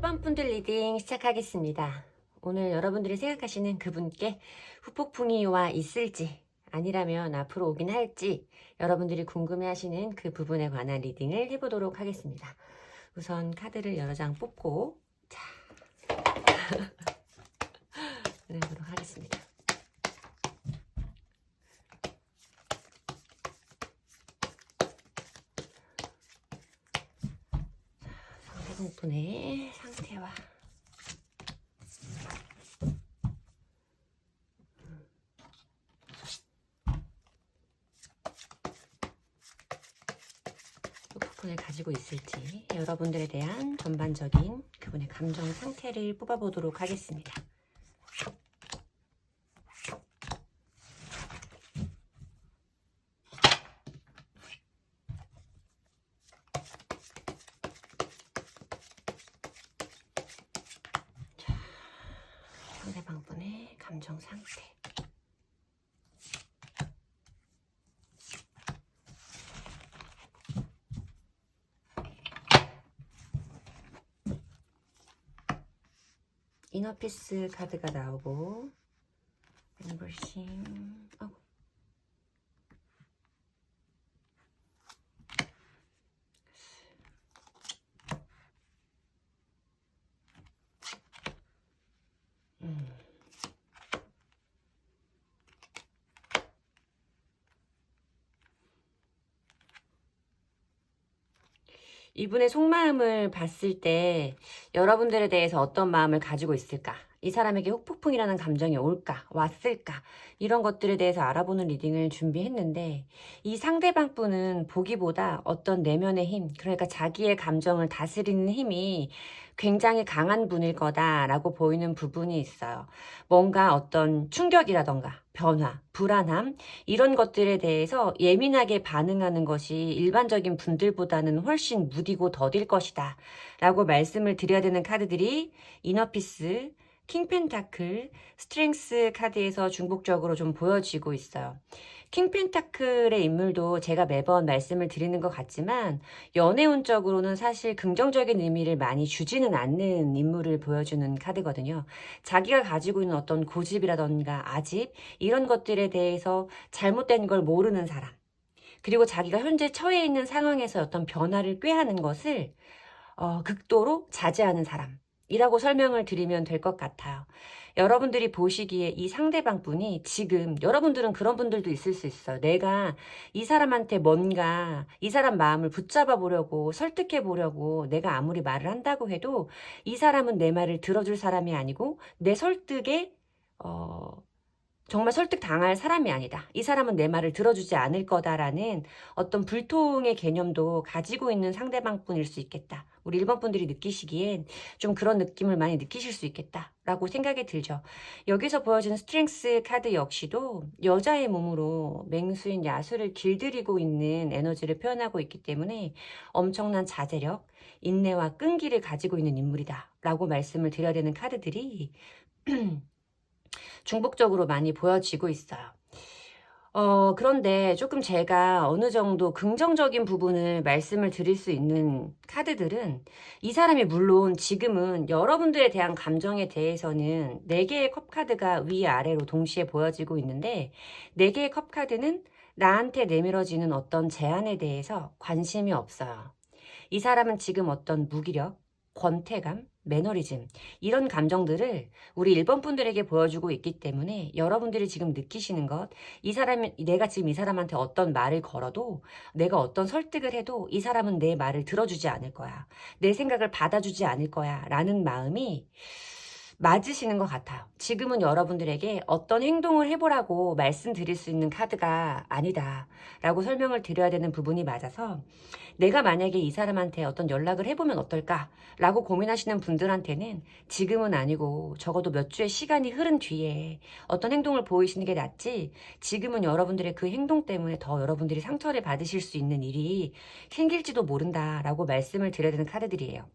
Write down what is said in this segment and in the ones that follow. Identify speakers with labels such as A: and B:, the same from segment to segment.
A: 1번 분들 리딩 시작하겠습니다. 오늘 여러분들이 생각하시는 그분께 후폭풍이 와 있을지 아니라면 앞으로 오긴 할지 여러분들이 궁금해하시는 그 부분에 관한 리딩을 해보도록 하겠습니다. 우선 카드를 여러 장 뽑고 해보도록 하겠습니다. 상대분의 상태와 후폭풍을 가지고 있을지 여러분들에 대한 전반적인 그분의 감정 상태를 뽑아보도록 하겠습니다. 상대방분의 감정 상태. 이너피스 카드가 나오고 엠버싱 이분의 속마음을 봤을 때 여러분들에 대해서 어떤 마음을 가지고 있을까? 이 사람에게 후폭풍이라는 감정이 올까? 왔을까? 이런 것들에 대해서 알아보는 리딩을 준비했는데 이 상대방 분은 보기보다 어떤 내면의 힘, 그러니까 자기의 감정을 다스리는 힘이 굉장히 강한 분일 거다라고 보이는 부분이 있어요. 뭔가 어떤 충격이라던가 변화, 불안함 이런 것들에 대해서 예민하게 반응하는 것이 일반적인 분들보다는 훨씬 무디고 더딜 것이다 라고 말씀을 드려야 되는 카드들이 이너피스, 킹펜타클, 스트렝스 카드에서 중복적으로 좀 보여지고 있어요. 킹펜타클의 인물도 제가 매번 말씀을 드리는 것 같지만 연애운적으로는 사실 긍정적인 의미를 많이 주지는 않는 인물을 보여주는 카드거든요. 자기가 가지고 있는 어떤 고집이라던가 아집 이런 것들에 대해서 잘못된 걸 모르는 사람, 그리고 자기가 현재 처해 있는 상황에서 어떤 변화를 꾀하는 것을 극도로 자제하는 사람이라고 설명을 드리면 될 것 같아요. 여러분들이 보시기에 이 상대방 분이 지금 여러분들은 그런 분들도 있을 수 있어요. 내가 이 사람한테 뭔가 이 사람 마음을 붙잡아 보려고 설득해 보려고 내가 아무리 말을 한다고 해도 이 사람은 내 말을 들어줄 사람이 아니고 내 설득에 정말 설득당할 사람이 아니다. 이 사람은 내 말을 들어주지 않을 거다라는 어떤 불통의 개념도 가지고 있는 상대방 분일 수 있겠다. 우리 1번 분들이 느끼시기엔 좀 그런 느낌을 많이 느끼실 수 있겠다라고 생각이 들죠. 여기서 보여지는 스트렝스 카드 역시도 여자의 몸으로 맹수인 야수를 길들이고 있는 에너지를 표현하고 있기 때문에 엄청난 자제력, 인내와 끈기를 가지고 있는 인물이다 라고 말씀을 드려야 되는 카드들이 중복적으로 많이 보여지고 있어요. 그런데 조금 제가 어느 정도 긍정적인 부분을 말씀을 드릴 수 있는 카드들은 이 사람이 물론 지금은 여러분들에 대한 감정에 대해서는 4개의 컵 카드가 위아래로 동시에 보여지고 있는데 4개의 컵 카드는 나한테 내밀어지는 어떤 제안에 대해서 관심이 없어요. 이 사람은 지금 어떤 무기력, 권태감, 매너리즘 이런 감정들을 우리 1번 분들에게 보여주고 있기 때문에 여러분들이 지금 느끼시는 것, 이 사람이 내가 지금 이 사람한테 어떤 말을 걸어도 내가 어떤 설득을 해도 이 사람은 내 말을 들어주지 않을 거야. 내 생각을 받아주지 않을 거야 라는 마음이 맞으시는 것 같아요. 지금은 여러분들에게 어떤 행동을 해보라고 말씀드릴 수 있는 카드가 아니다 라고 설명을 드려야 되는 부분이 맞아서 내가 만약에 이 사람한테 어떤 연락을 해보면 어떨까 라고 고민하시는 분들한테는 지금은 아니고 적어도 몇 주의 시간이 흐른 뒤에 어떤 행동을 보이시는 게 낫지, 지금은 여러분들의 그 행동 때문에 더 여러분들이 상처를 받으실 수 있는 일이 생길지도 모른다 라고 말씀을 드려야 되는 카드들이에요.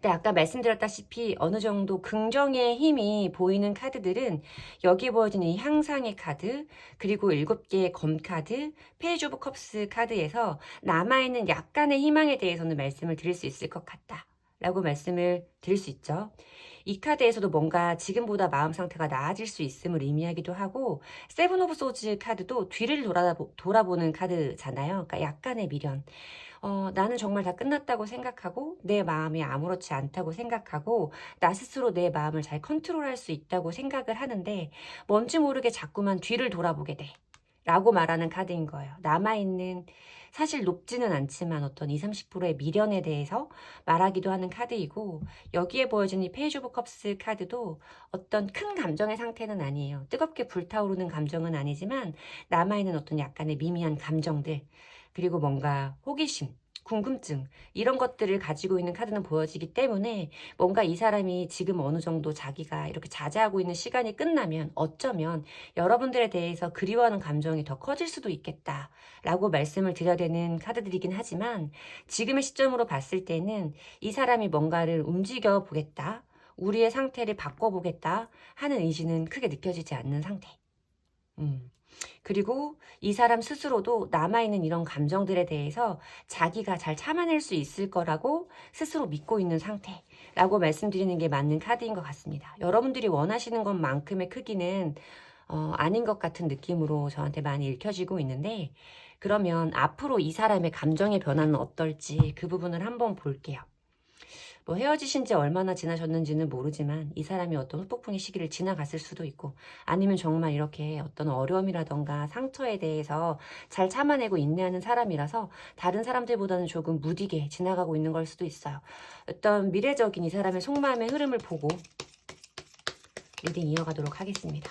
A: 근데 아까 말씀드렸다시피 어느 정도 긍정의 힘이 보이는 카드들은 여기 보여지는 이 향상의 카드, 그리고 7개의 검 카드, 페이지 오브 컵스 카드에서 남아있는 약간의 희망에 대해서는 말씀을 드릴 수 있을 것 같다 라고 말씀을 드릴 수 있죠. 이 카드에서도 뭔가 지금보다 마음 상태가 나아질 수 있음을 의미하기도 하고, 세븐 오브 소즈 카드도 뒤를 돌아보는 카드잖아요. 그러니까 약간의 미련. 나는 정말 다 끝났다고 생각하고 내 마음이 아무렇지 않다고 생각하고 나 스스로 내 마음을 잘 컨트롤할 수 있다고 생각을 하는데 뭔지 모르게 자꾸만 뒤를 돌아보게 돼. 라고 말하는 카드인 거예요. 남아있는 사실 높지는 않지만 어떤 20, 30%의 미련에 대해서 말하기도 하는 카드이고, 여기에 보여진 이 페이지 오브 컵스 카드도 어떤 큰 감정의 상태는 아니에요. 뜨겁게 불타오르는 감정은 아니지만 남아있는 어떤 약간의 미미한 감정들, 그리고 뭔가 호기심, 궁금증, 이런 것들을 가지고 있는 카드는 보여지기 때문에 뭔가 이 사람이 지금 어느 정도 자기가 이렇게 자제하고 있는 시간이 끝나면 어쩌면 여러분들에 대해서 그리워하는 감정이 더 커질 수도 있겠다라고 말씀을 드려야 되는 카드들이긴 하지만, 지금의 시점으로 봤을 때는 이 사람이 뭔가를 움직여 보겠다, 우리의 상태를 바꿔보겠다 하는 의지는 크게 느껴지지 않는 상태. 그리고 이 사람 스스로도 남아있는 이런 감정들에 대해서 자기가 잘 참아낼 수 있을 거라고 스스로 믿고 있는 상태라고 말씀드리는 게 맞는 카드인 것 같습니다. 여러분들이 원하시는 것만큼의 크기는 아닌 것 같은 느낌으로 저한테 많이 읽혀지고 있는데, 그러면 앞으로 이 사람의 감정의 변화는 어떨지 그 부분을 한번 볼게요. 뭐 헤어지신 지 얼마나 지나셨는지는 모르지만 이 사람이 어떤 후폭풍의 시기를 지나갔을 수도 있고, 아니면 정말 이렇게 어떤 어려움이라던가 상처에 대해서 잘 참아내고 인내하는 사람이라서 다른 사람들보다는 조금 무디게 지나가고 있는 걸 수도 있어요. 어떤 미래적인 이 사람의 속마음의 흐름을 보고 리딩 이어가도록 하겠습니다.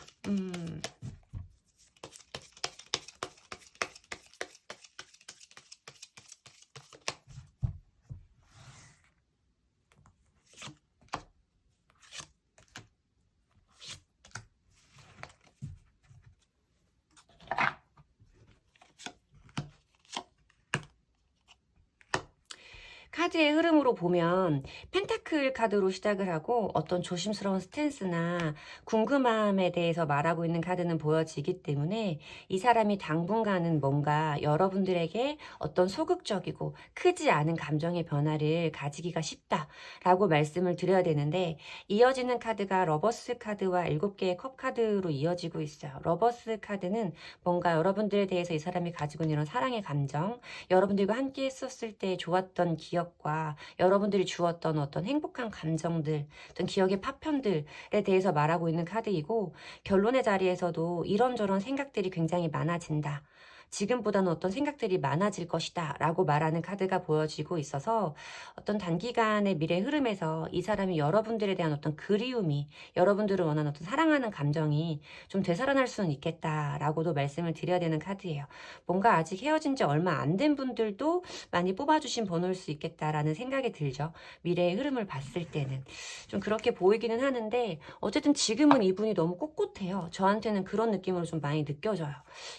A: 카드의 흐름으로 보면 펜타클 카드로 시작을 하고 어떤 조심스러운 스탠스나 궁금함에 대해서 말하고 있는 카드는 보여지기 때문에 이 사람이 당분간은 뭔가 여러분들에게 어떤 소극적이고 크지 않은 감정의 변화를 가지기가 쉽다라고 말씀을 드려야 되는데, 이어지는 카드가 러버스 카드와 7개의 컵 카드로 이어지고 있어요. 러버스 카드는 뭔가 여러분들에 대해서 이 사람이 가지고 있는 이런 사랑의 감정, 여러분들과 함께 했었을 때 좋았던 기억과 여러분들이 주었던 어떤 행복한 감정들, 어떤 기억의 파편들에 대해서 말하고 있는 카드이고, 결론의 자리에서도 이런저런 생각들이 굉장히 많아진다, 지금보다는 어떤 생각들이 많아질 것이다 라고 말하는 카드가 보여지고 있어서, 어떤 단기간의 미래 흐름에서 이 사람이 여러분들에 대한 어떤 그리움이, 여러분들을 원하는 어떤 사랑하는 감정이 좀 되살아날 수는 있겠다라고도 말씀을 드려야 되는 카드예요. 뭔가 아직 헤어진 지 얼마 안 된 분들도 많이 뽑아주신 번호일 수 있겠다라는 생각이 들죠. 미래의 흐름을 봤을 때는 좀 그렇게 보이기는 하는데, 어쨌든 지금은 이분이 너무 꼿꼿해요. 저한테는 그런 느낌으로 좀 많이 느껴져요.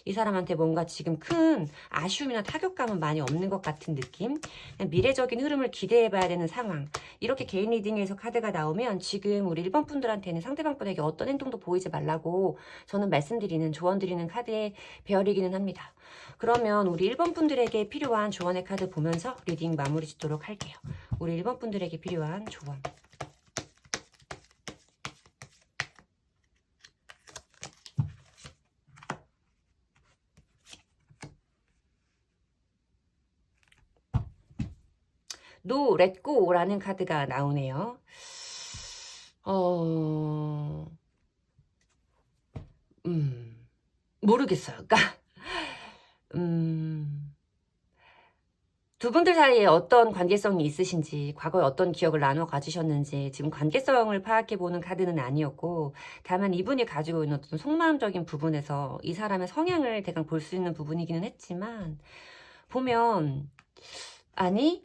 A: 이 사람한테 뭔가 지금 큰 아쉬움이나 타격감은 많이 없는 것 같은 느낌? 그냥 미래적인 흐름을 기대해봐야 되는 상황. 이렇게 개인 리딩에서 카드가 나오면 지금 우리 1번 분들한테는 상대방 분에게 어떤 행동도 보이지 말라고 저는 말씀드리는, 조언드리는 카드의 배열이기는 합니다. 그러면 우리 1번 분들에게 필요한 조언의 카드 보면서 리딩 마무리 짓도록 할게요. 우리 1번 분들에게 필요한 조언. 노, 렛고라는 카드가 나오네요. 모르겠어요. 그러니까 두 분들 사이에 어떤 관계성이 있으신지, 과거에 어떤 기억을 나눠 가지셨는지 지금 관계성을 파악해보는 카드는 아니었고, 다만 이분이 가지고 있는 어떤 속마음적인 부분에서 이 사람의 성향을 대강 볼 수 있는 부분이기는 했지만, 보면 아니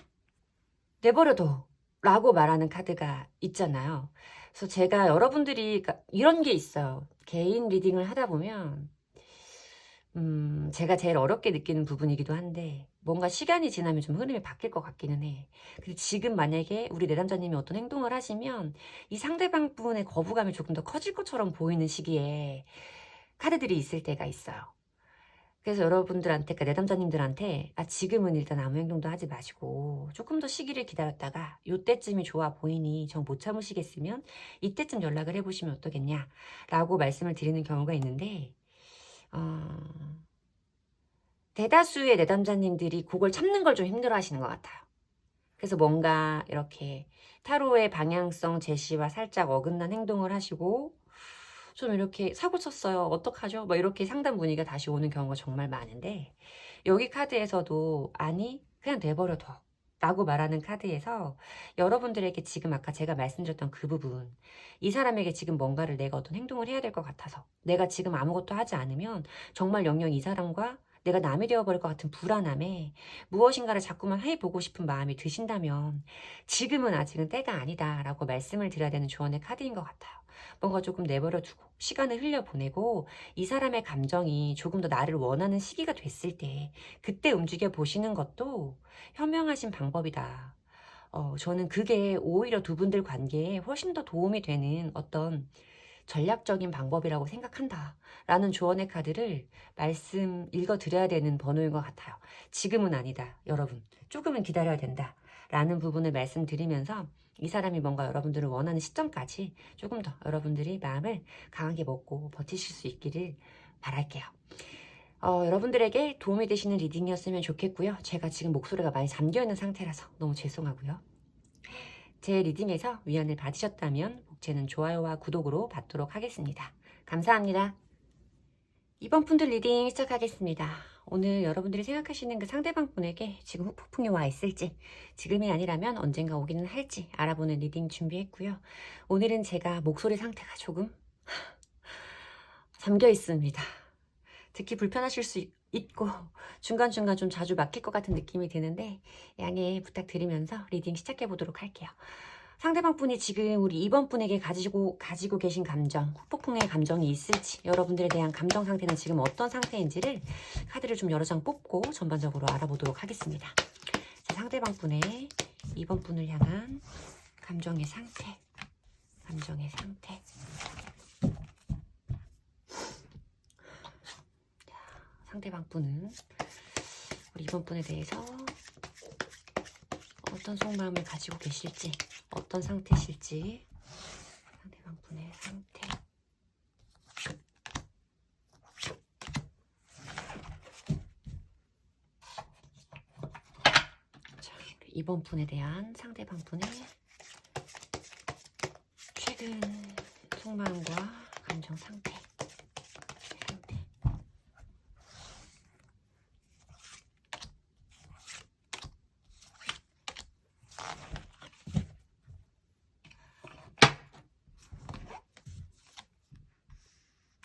A: 내버려둬 라고 말하는 카드가 있잖아요. 그래서 제가 여러분들이 이런 게 있어요. 개인 리딩을 하다 보면 제가 제일 어렵게 느끼는 부분이기도 한데, 뭔가 시간이 지나면 좀 흐름이 바뀔 것 같기는 해. 근데 지금 만약에 우리 내담자님이 어떤 행동을 하시면 이 상대방 분의 거부감이 조금 더 커질 것처럼 보이는 시기에 카드들이 있을 때가 있어요. 그래서 여러분들한테, 그러니까 내담자님들한테 지금은 일단 아무 행동도 하지 마시고 조금 더 시기를 기다렸다가 요때쯤이 좋아 보이니 정 못 참으시겠으면 이때쯤 연락을 해보시면 어떠겠냐라고 말씀을 드리는 경우가 있는데 대다수의 내담자님들이 그걸 참는 걸 좀 힘들어 하시는 것 같아요. 그래서 뭔가 이렇게 타로의 방향성 제시와 살짝 어긋난 행동을 하시고 좀 이렇게 사고 쳤어요. 어떡하죠? 뭐 이렇게 상담 문의가 다시 오는 경우가 정말 많은데 여기 카드에서도 아니 그냥 내버려둬 라고 말하는 카드에서 여러분들에게 지금 아까 제가 말씀드렸던 그 부분 이 사람에게 지금 뭔가를 내가 어떤 행동을 해야 될 것 같아서 내가 지금 아무것도 하지 않으면 정말 영영 이 사람과 내가 남이 되어버릴 것 같은 불안함에 무엇인가를 자꾸만 해보고 싶은 마음이 드신다면 지금은 아직은 때가 아니다 라고 말씀을 드려야 되는 조언의 카드인 것 같아요. 뭔가 조금 내버려두고 시간을 흘려보내고 이 사람의 감정이 조금 더 나를 원하는 시기가 됐을 때 그때 움직여 보시는 것도 현명하신 방법이다. 저는 그게 오히려 두 분들 관계에 훨씬 더 도움이 되는 어떤 전략적인 방법이라고 생각한다 라는 조언의 카드를 읽어드려야 되는 번호인 것 같아요. 지금은 아니다 여러분, 조금은 기다려야 된다 라는 부분을 말씀드리면서 이 사람이 뭔가 여러분들을 원하는 시점까지 조금 더 여러분들이 마음을 강하게 먹고 버티실 수 있기를 바랄게요. 여러분들에게 도움이 되시는 리딩이었으면 좋겠고요. 제가 지금 목소리가 많이 잠겨있는 상태라서 너무 죄송하고요. 제 리딩에서 위안을 받으셨다면 복채는 좋아요와 구독으로 받도록 하겠습니다. 감사합니다. 이번 분들 리딩 시작하겠습니다. 오늘 여러분들이 생각하시는 그 상대방 분에게 지금 후폭풍이 와 있을지, 지금이 아니라면 언젠가 오기는 할지 알아보는 리딩 준비했고요. 오늘은 제가 목소리 상태가 조금 잠겨 있습니다. 듣기 불편하실 수 있고 중간중간 좀 자주 막힐 것 같은 느낌이 드는데 양해 부탁드리면서 리딩 시작해 보도록 할게요. 상대방 분이 지금 우리 2번 분에게 가지고 계신 감정, 후폭풍의 감정이 있을지, 여러분들에 대한 감정 상태는 지금 어떤 상태인지를 카드를 좀 여러 장 뽑고 전반적으로 알아보도록 하겠습니다. 자, 상대방 분의 2번 분을 향한 감정의 상태. 자, 상대방 분은 우리 2번 분에 대해서 어떤 속마음을 가지고 계실지, 어떤 상태실지, 상대방 분의 상태. 자, 2번 분에 대한 상대방 분의 최근 속마음과 감정 상태.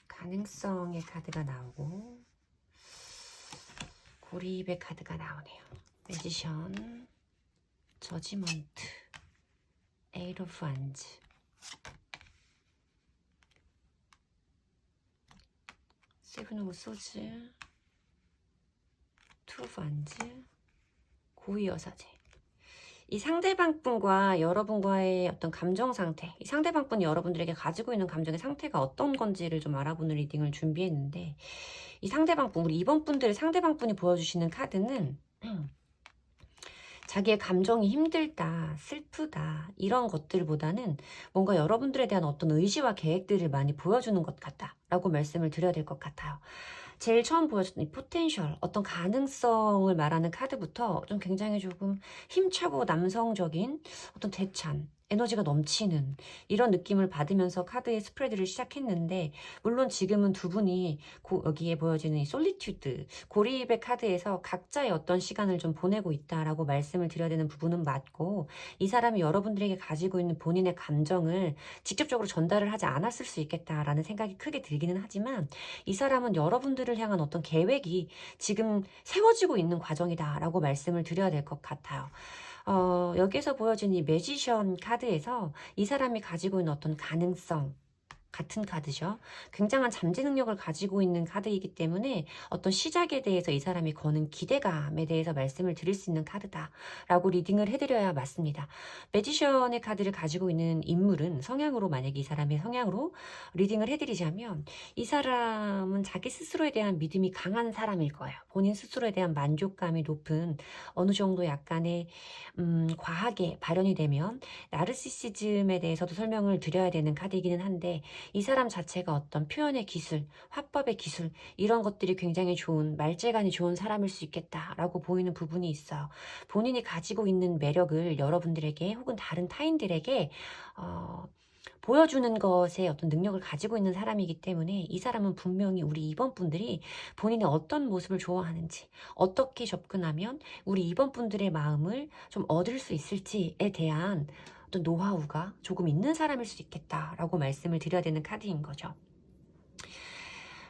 A: 가능성의 카드가 나오고 고립의 카드가 나오네요. 매지션, 저지먼트, 에이트 오브 완즈, 세븐 오브 소즈, 투 오브 완즈, 고위 여사제. 이 상대방 분과 여러분과의 어떤 감정 상태, 이 상대방 분이 여러분들에게 가지고 있는 감정의 상태가 어떤 건지를 좀 알아보는 리딩을 준비했는데, 이 상대방 분, 우리 2번 분들의 상대방 분이 보여주시는 카드는 자기의 감정이 힘들다, 슬프다 이런 것들보다는 뭔가 여러분들에 대한 어떤 의지와 계획들을 많이 보여주는 것 같다 라고 말씀을 드려야 될 것 같아요. 제일 처음 보여줬던 이 포텐셜, 어떤 가능성을 말하는 카드부터 좀 굉장히 조금 힘차고 남성적인 어떤 대찬, 에너지가 넘치는 이런 느낌을 받으면서 카드의 스프레드를 시작했는데, 물론 지금은 두 분이 여기에 보여지는 이 솔리튜드, 고립의 카드에서 각자의 어떤 시간을 좀 보내고 있다라고 말씀을 드려야 되는 부분은 맞고, 이 사람이 여러분들에게 가지고 있는 본인의 감정을 직접적으로 전달을 하지 않았을 수 있겠다라는 생각이 크게 들기는 하지만, 이 사람은 여러분들을 향한 어떤 계획이 지금 세워지고 있는 과정이다라고 말씀을 드려야 될 것 같아요. 여기에서 보여진 이 매지션 카드에서 이 사람이 가지고 있는 어떤 가능성, 같은 카드죠. 굉장한 잠재 능력을 가지고 있는 카드이기 때문에 어떤 시작에 대해서 이 사람이 거는 기대감에 대해서 말씀을 드릴 수 있는 카드다라고 리딩을 해드려야 맞습니다. 매지션의 카드를 가지고 있는 인물은 성향으로, 만약에 이 사람의 성향으로 리딩을 해드리자면, 이 사람은 자기 스스로에 대한 믿음이 강한 사람일 거예요. 본인 스스로에 대한 만족감이 높은, 어느 정도 약간의 과하게 발현이 되면 나르시시즘에 대해서도 설명을 드려야 되는 카드이기는 한데, 이 사람 자체가 어떤 표현의 기술, 화법의 기술, 이런 것들이 굉장히 좋은, 말재간이 좋은 사람일 수 있겠다라고 보이는 부분이 있어요. 본인이 가지고 있는 매력을 여러분들에게 혹은 다른 타인들에게 보여주는 것에 어떤 능력을 가지고 있는 사람이기 때문에, 이 사람은 분명히 우리 2번 분들이 본인의 어떤 모습을 좋아하는지, 어떻게 접근하면 우리 2번 분들의 마음을 좀 얻을 수 있을지에 대한 어떤 노하우가 조금 있는 사람일 수 있겠다라고 말씀을 드려야 되는 카드인 거죠.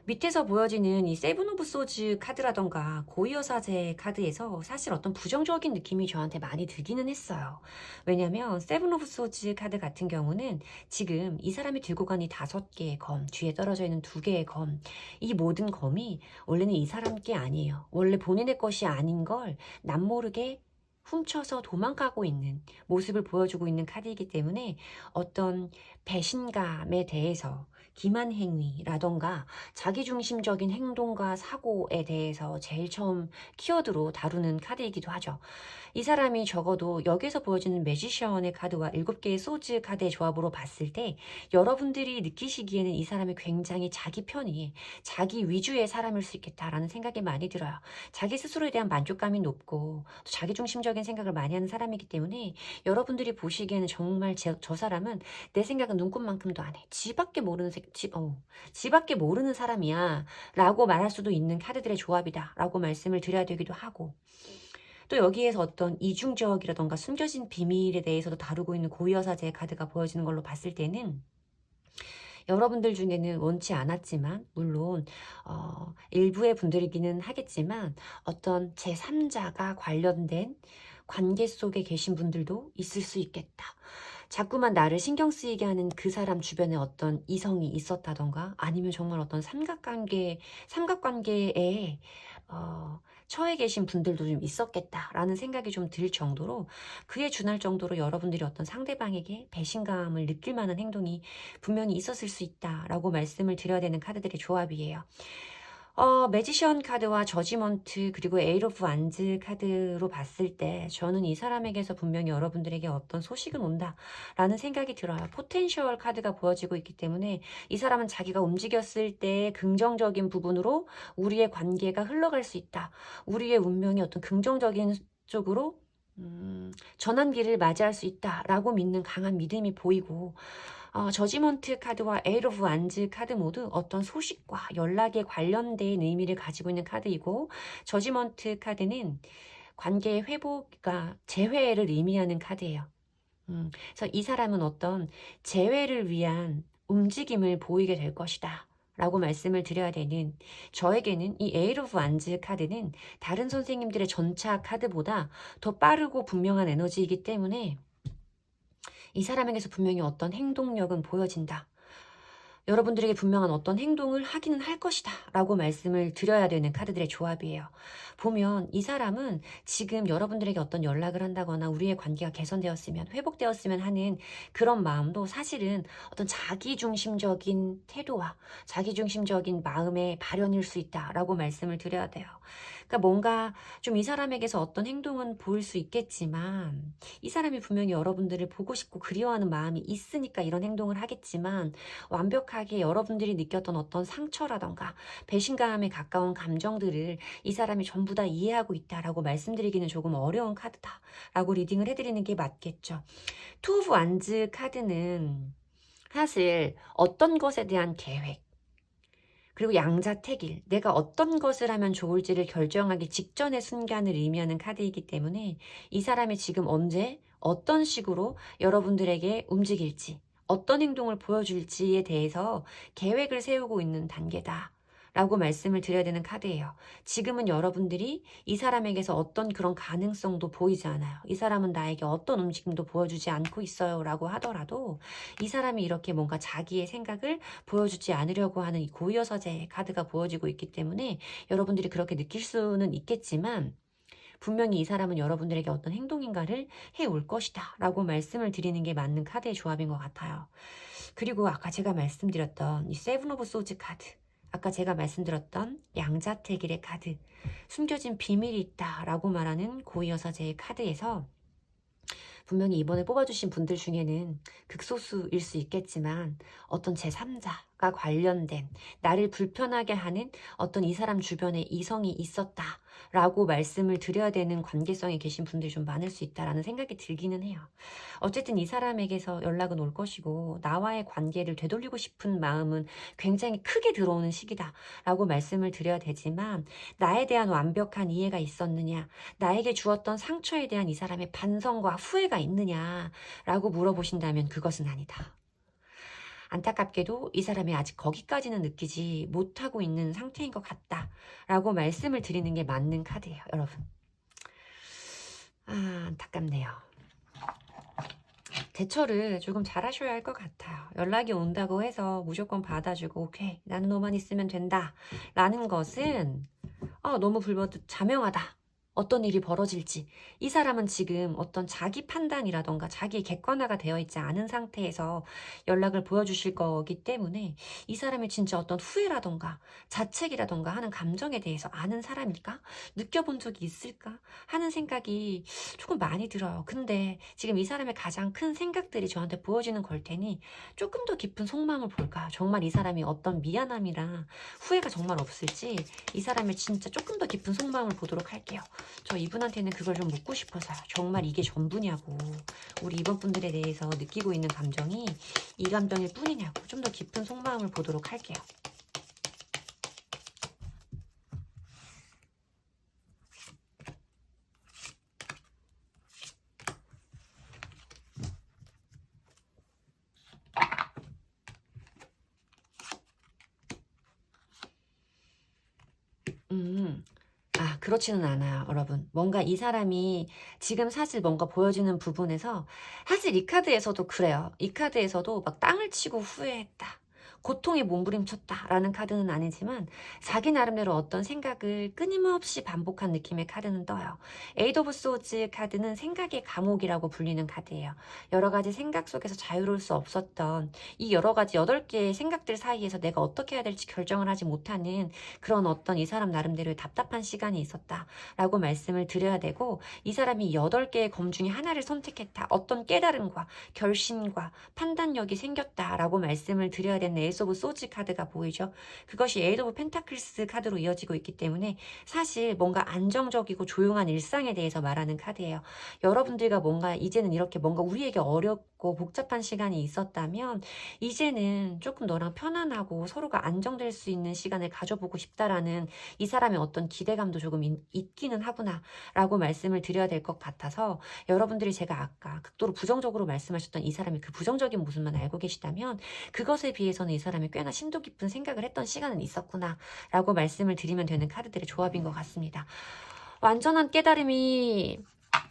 A: 밑에서 보여지는 이 세븐 오브 소즈 카드라던가 고위여사제 카드에서 사실 어떤 부정적인 느낌이 저한테 많이 들기는 했어요. 왜냐면 세븐 오브 소즈 카드 같은 경우는 지금 이 사람이 들고 간 이 5개의 검, 뒤에 떨어져 있는 2개의 검, 이 모든 검이 원래는 이 사람 게 아니에요. 원래 본인의 것이 아닌 걸 남모르게 훔쳐서 도망가고 있는 모습을 보여주고 있는 카드이기 때문에, 어떤 배신감에 대해서 기만 행위라던가 자기중심적인 행동과 사고에 대해서 제일 처음 키워드로 다루는 카드이기도 하죠. 이 사람이 적어도 여기서 보여지는 매지션의 카드와 7개의 소즈 카드의 조합으로 봤을 때, 여러분들이 느끼시기에는 이 사람이 굉장히 자기 편이, 자기 위주의 사람일 수 있겠다라는 생각이 많이 들어요. 자기 스스로에 대한 만족감이 높고 또 자기중심적인 생각을 많이 하는 사람이기 때문에, 여러분들이 보시기에는 정말 저 사람은 내 생각은 눈꽃만큼도 안 해, 지밖에 모르는 지밖에 모르는 사람이야 라고 말할 수도 있는 카드들의 조합이다 라고 말씀을 드려야 되기도 하고, 또 여기에서 어떤 이중적이라던가 숨겨진 비밀에 대해서도 다루고 있는 고위여사제 카드가 보여지는 걸로 봤을 때는, 여러분들 중에는 원치 않았지만, 물론 일부의 분들이기는 하겠지만, 어떤 제3자가 관련된 관계 속에 계신 분들도 있을 수 있겠다. 자꾸만 나를 신경 쓰이게 하는 그 사람 주변에 어떤 이성이 있었다던가, 아니면 정말 어떤 삼각관계에 처해 계신 분들도 좀 있었겠다라는 생각이 좀 들 정도로, 그에 준할 정도로 여러분들이 어떤 상대방에게 배신감을 느낄 만한 행동이 분명히 있었을 수 있다라고 말씀을 드려야 되는 카드들의 조합이에요. 매지션 카드와 저지먼트, 그리고 에잇 오브 완즈 카드로 봤을 때, 저는 이 사람에게서 분명히 여러분들에게 어떤 소식은 온다라는 생각이 들어요. 포텐셜 카드가 보여지고 있기 때문에, 이 사람은 자기가 움직였을 때 긍정적인 부분으로 우리의 관계가 흘러갈 수 있다, 우리의 운명이 어떤 긍정적인 쪽으로 전환기를 맞이할 수 있다라고 믿는 강한 믿음이 보이고, 저지먼트 카드와 에잇 오브 완즈 카드 모두 어떤 소식과 연락에 관련된 의미를 가지고 있는 카드이고, 저지먼트 카드는 관계의 회복과 재회를 의미하는 카드예요. 그래서 이 사람은 어떤 재회를 위한 움직임을 보이게 될 것이다 라고 말씀을 드려야 되는, 저에게는 이 에잇 오브 완즈 카드는 다른 선생님들의 전차 카드보다 더 빠르고 분명한 에너지이기 때문에, 이 사람에게서 분명히 어떤 행동력은 보여진다, 여러분들에게 분명한 어떤 행동을 하기는 할 것이다 라고 말씀을 드려야 되는 카드들의 조합이에요. 보면 이 사람은 지금 여러분들에게 어떤 연락을 한다거나 우리의 관계가 개선되었으면, 회복되었으면 하는 그런 마음도 사실은 어떤 자기중심적인 태도와 자기중심적인 마음의 발현일 수 있다라고 말씀을 드려야 돼요. 그러니까 뭔가 좀 이 사람에게서 어떤 행동은 보일 수 있겠지만, 이 사람이 분명히 여러분들을 보고 싶고 그리워하는 마음이 있으니까 이런 행동을 하겠지만, 완벽하게 여러분들이 느꼈던 어떤 상처라던가 배신감에 가까운 감정들을 이 사람이 전부 다 이해하고 있다라고 말씀드리기는 조금 어려운 카드다라고 리딩을 해드리는 게 맞겠죠. 투 오브 완즈 카드는 사실 어떤 것에 대한 계획, 그리고 양자택일, 내가 어떤 것을 하면 좋을지를 결정하기 직전의 순간을 의미하는 카드이기 때문에, 이 사람이 지금 언제 어떤 식으로 여러분들에게 움직일지, 어떤 행동을 보여줄지에 대해서 계획을 세우고 있는 단계다 라고 말씀을 드려야 되는 카드예요. 지금은 여러분들이 이 사람에게서 어떤 그런 가능성도 보이지 않아요. 이 사람은 나에게 어떤 움직임도 보여주지 않고 있어요 라고 하더라도 이 사람이 이렇게 뭔가 자기의 생각을 보여주지 않으려고 하는 이 고유여서제 카드가 보여지고 있기 때문에 여러분들이 그렇게 느낄 수는 있겠지만 분명히 이 사람은 여러분들에게 어떤 행동인가를 해올 것이다 라고 말씀을 드리는 게 맞는 카드의 조합인 것 같아요. 그리고 아까 제가 말씀드렸던 이 세븐 오브 소즈 카드, 아까 제가 말씀드렸던 양자택일의 카드, 숨겨진 비밀이 있다 라고 말하는 고위여사제의 카드에서 분명히 이번에 뽑아주신 분들 중에는 극소수일 수 있겠지만 어떤 제3자가 관련된 나를 불편하게 하는 어떤 이 사람 주변에 이성이 있었다 라고 말씀을 드려야 되는 관계성에 계신 분들이 좀 많을 수 있다라는 생각이 들기는 해요. 어쨌든 이 사람에게서 연락은 올 것이고 나와의 관계를 되돌리고 싶은 마음은 굉장히 크게 들어오는 시기다 라고 말씀을 드려야 되지만 나에 대한 완벽한 이해가 있었느냐, 나에게 주었던 상처에 대한 이 사람의 반성과 후회가 있느냐 라고 물어보신다면 그것은 아니다. 안타깝게도 이 사람이 아직 거기까지는 느끼지 못하고 있는 상태인 것 같다 라고 말씀을 드리는 게 맞는 카드예요, 여러분. 안타깝네요. 대처를 조금 잘하셔야 할 것 같아요. 연락이 온다고 해서 무조건 받아주고 오케이 나는 너만 있으면 된다 라는 것은 너무 불보듯 자명하다. 어떤 일이 벌어질지 이 사람은 지금 어떤 자기 판단이라던가 자기의 객관화가 되어 있지 않은 상태에서 연락을 보여주실 거기 때문에 이 사람이 진짜 어떤 후회라던가 자책이라던가 하는 감정에 대해서 아는 사람일까? 느껴본 적이 있을까? 하는 생각이 조금 많이 들어요. 근데 지금 이 사람의 가장 큰 생각들이 저한테 보여지는 걸 테니 조금 더 깊은 속마음을 볼까? 정말 이 사람이 어떤 미안함이랑 후회가 정말 없을지 이 사람의 진짜 조금 더 깊은 속마음을 보도록 할게요. 저 이분한테는 그걸 좀 묻고 싶어서요. 정말 이게 전부냐고. 우리 이번 분들에 대해서 느끼고 있는 감정이 이 감정일 뿐이냐고. 좀 더 깊은 속마음을 보도록 할게요. 그렇지는 않아요, 여러분. 뭔가 이 사람이 지금 사실 뭔가 보여주는 부분에서 사실 이 카드에서도 그래요. 이 카드에서도 막 땅을 치고 후회했다. 고통에 몸부림쳤다라는 카드는 아니지만 자기 나름대로 어떤 생각을 끊임없이 반복한 느낌의 카드는 떠요. 에이드 오브 소즈 카드는 생각의 감옥이라고 불리는 카드예요. 여러 가지 생각 속에서 자유로울 수 없었던 이 여러 가지 8개의 생각들 사이에서 내가 어떻게 해야 될지 결정을 하지 못하는 그런 어떤 이 사람 나름대로의 답답한 시간이 있었다라고 말씀을 드려야 되고 이 사람이 8개의 검 중에 하나를 선택했다. 어떤 깨달음과 결심과 판단력이 생겼다라고 말씀을 드려야 되는 에이스 오브 소즈 카드가 보이죠. 그것이 에이드 오브 펜타클스 카드로 이어지고 있기 때문에 사실 뭔가 안정적이고 조용한 일상에 대해서 말하는 카드예요. 여러분들과 뭔가 이제는 이렇게 뭔가 우리에게 어렵고 복잡한 시간이 있었다면 이제는 조금 너랑 편안하고 서로가 안정될 수 있는 시간을 가져보고 싶다라는 이 사람의 어떤 기대감도 조금 있기는 하구나 라고 말씀을 드려야 될 것 같아서 여러분들이 제가 아까 극도로 부정적으로 말씀하셨던 이 사람의 그 부정적인 모습만 알고 계시다면 그것에 비해서는 이 사람이 꽤나 심도 깊은 생각을 했던 시간은 있었구나 라고 말씀을 드리면 되는 카드들의 조합인 것 같습니다. 완전한 깨달음이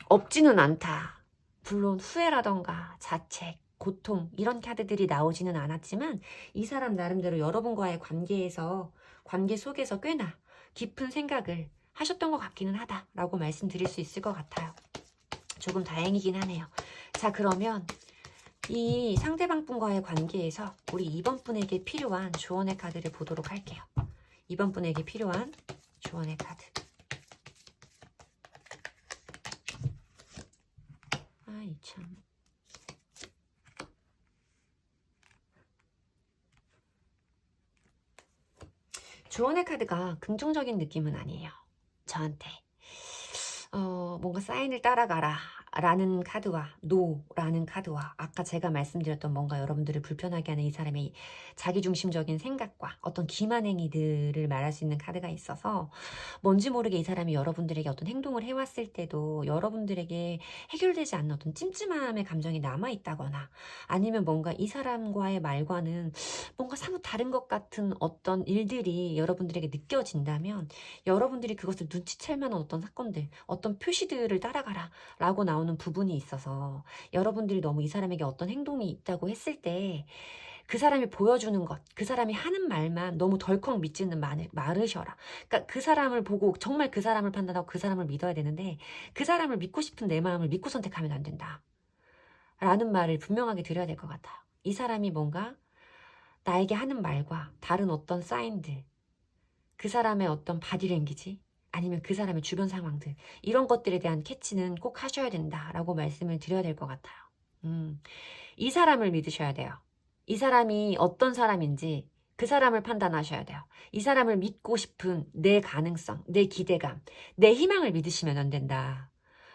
A: 없지는 않다. 물론 후회라던가 자책, 고통 이런 카드들이 나오지는 않았지만 이 사람 나름대로 여러분과의 관계 속에서 꽤나 깊은 생각을 하셨던 것 같기는 하다라고 말씀드릴 수 있을 것 같아요. 조금 다행이긴 하네요. 자, 그러면 이 상대방 분과의 관계에서 우리 이번 분에게 필요한 조언의 카드를 보도록 할게요. 이번 분에게 필요한 조언의 카드. 참. 조언의 카드가 긍정적인 느낌은 아니에요. 저한테. 뭔가 사인을 따라가라. 라는 카드와 노라는 카드와 아까 제가 말씀드렸던 뭔가 여러분들을 불편하게 하는 이 사람의 자기중심적인 생각과 어떤 기만 행위들을 말할 수 있는 카드가 있어서 뭔지 모르게 이 사람이 여러분들에게 어떤 행동을 해왔을 때도 여러분들에게 해결되지 않는 어떤 찜찜함의 감정이 남아있다거나 아니면 뭔가 이 사람과의 말과는 뭔가 사뭇 다른 것 같은 어떤 일들이 여러분들에게 느껴진다면 여러분들이 그것을 눈치챌 만한 어떤 사건들, 어떤 표시들을 따라가라 라고 나오는 부분이 있어서 여러분들이 너무 이 사람에게 어떤 행동이 있다고 했을 때 그 사람이 보여주는 것, 그 사람이 하는 말만 너무 덜컥 믿지는 말으셔라. 그러니까 그 사람을 보고 정말 그 사람을 판단하고 그 사람을 믿어야 되는데 그 사람을 믿고 싶은 내 마음을 믿고 선택하면 안 된다. 라는 말을 분명하게 드려야 될 것 같아요. 이 사람이 뭔가 나에게 하는 말과 다른 어떤 사인들, 그 사람의 어떤 바디랭귀지, 아니면 그 사람의 주변 상황들 이런 것들에 대한 캐치는 꼭 하셔야 된다라고 말씀을 드려야 될 것 같아요. 이 사람을 믿으셔야 돼요. 이 사람이 어떤 사람인지 그 사람을 판단하셔야 돼요. 이 사람을 믿고 싶은 내 가능성, 내 기대감, 내 희망을 믿으시면 안 된다.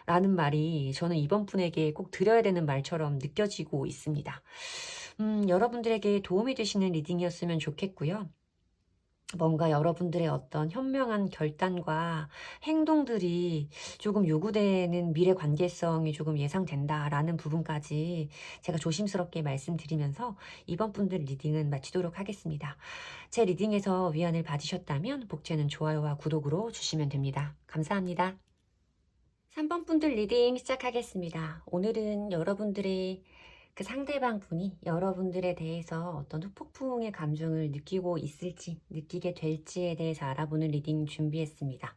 A: 라는 말이 저는 이번 분에게 꼭 드려야 되는 말처럼 느껴지고 있습니다. 여러분들에게 도움이 되시는 리딩이었으면 좋겠고요. 뭔가 여러분들의 어떤 현명한 결단과 행동들이 조금 요구되는 미래 관계성이 조금 예상된다라는 부분까지 제가 조심스럽게 말씀드리면서 이번 분들 리딩은 마치도록 하겠습니다. 제 리딩에서 위안을 받으셨다면 복제는 좋아요와 구독으로 주시면 됩니다. 감사합니다. 3번 분들 리딩 시작하겠습니다. 오늘은 여러분들의 그 상대방 분이 여러분들에 대해서 어떤 후폭풍의 감정을 느끼고 있을지 느끼게 될지에 대해서 알아보는 리딩 준비했습니다.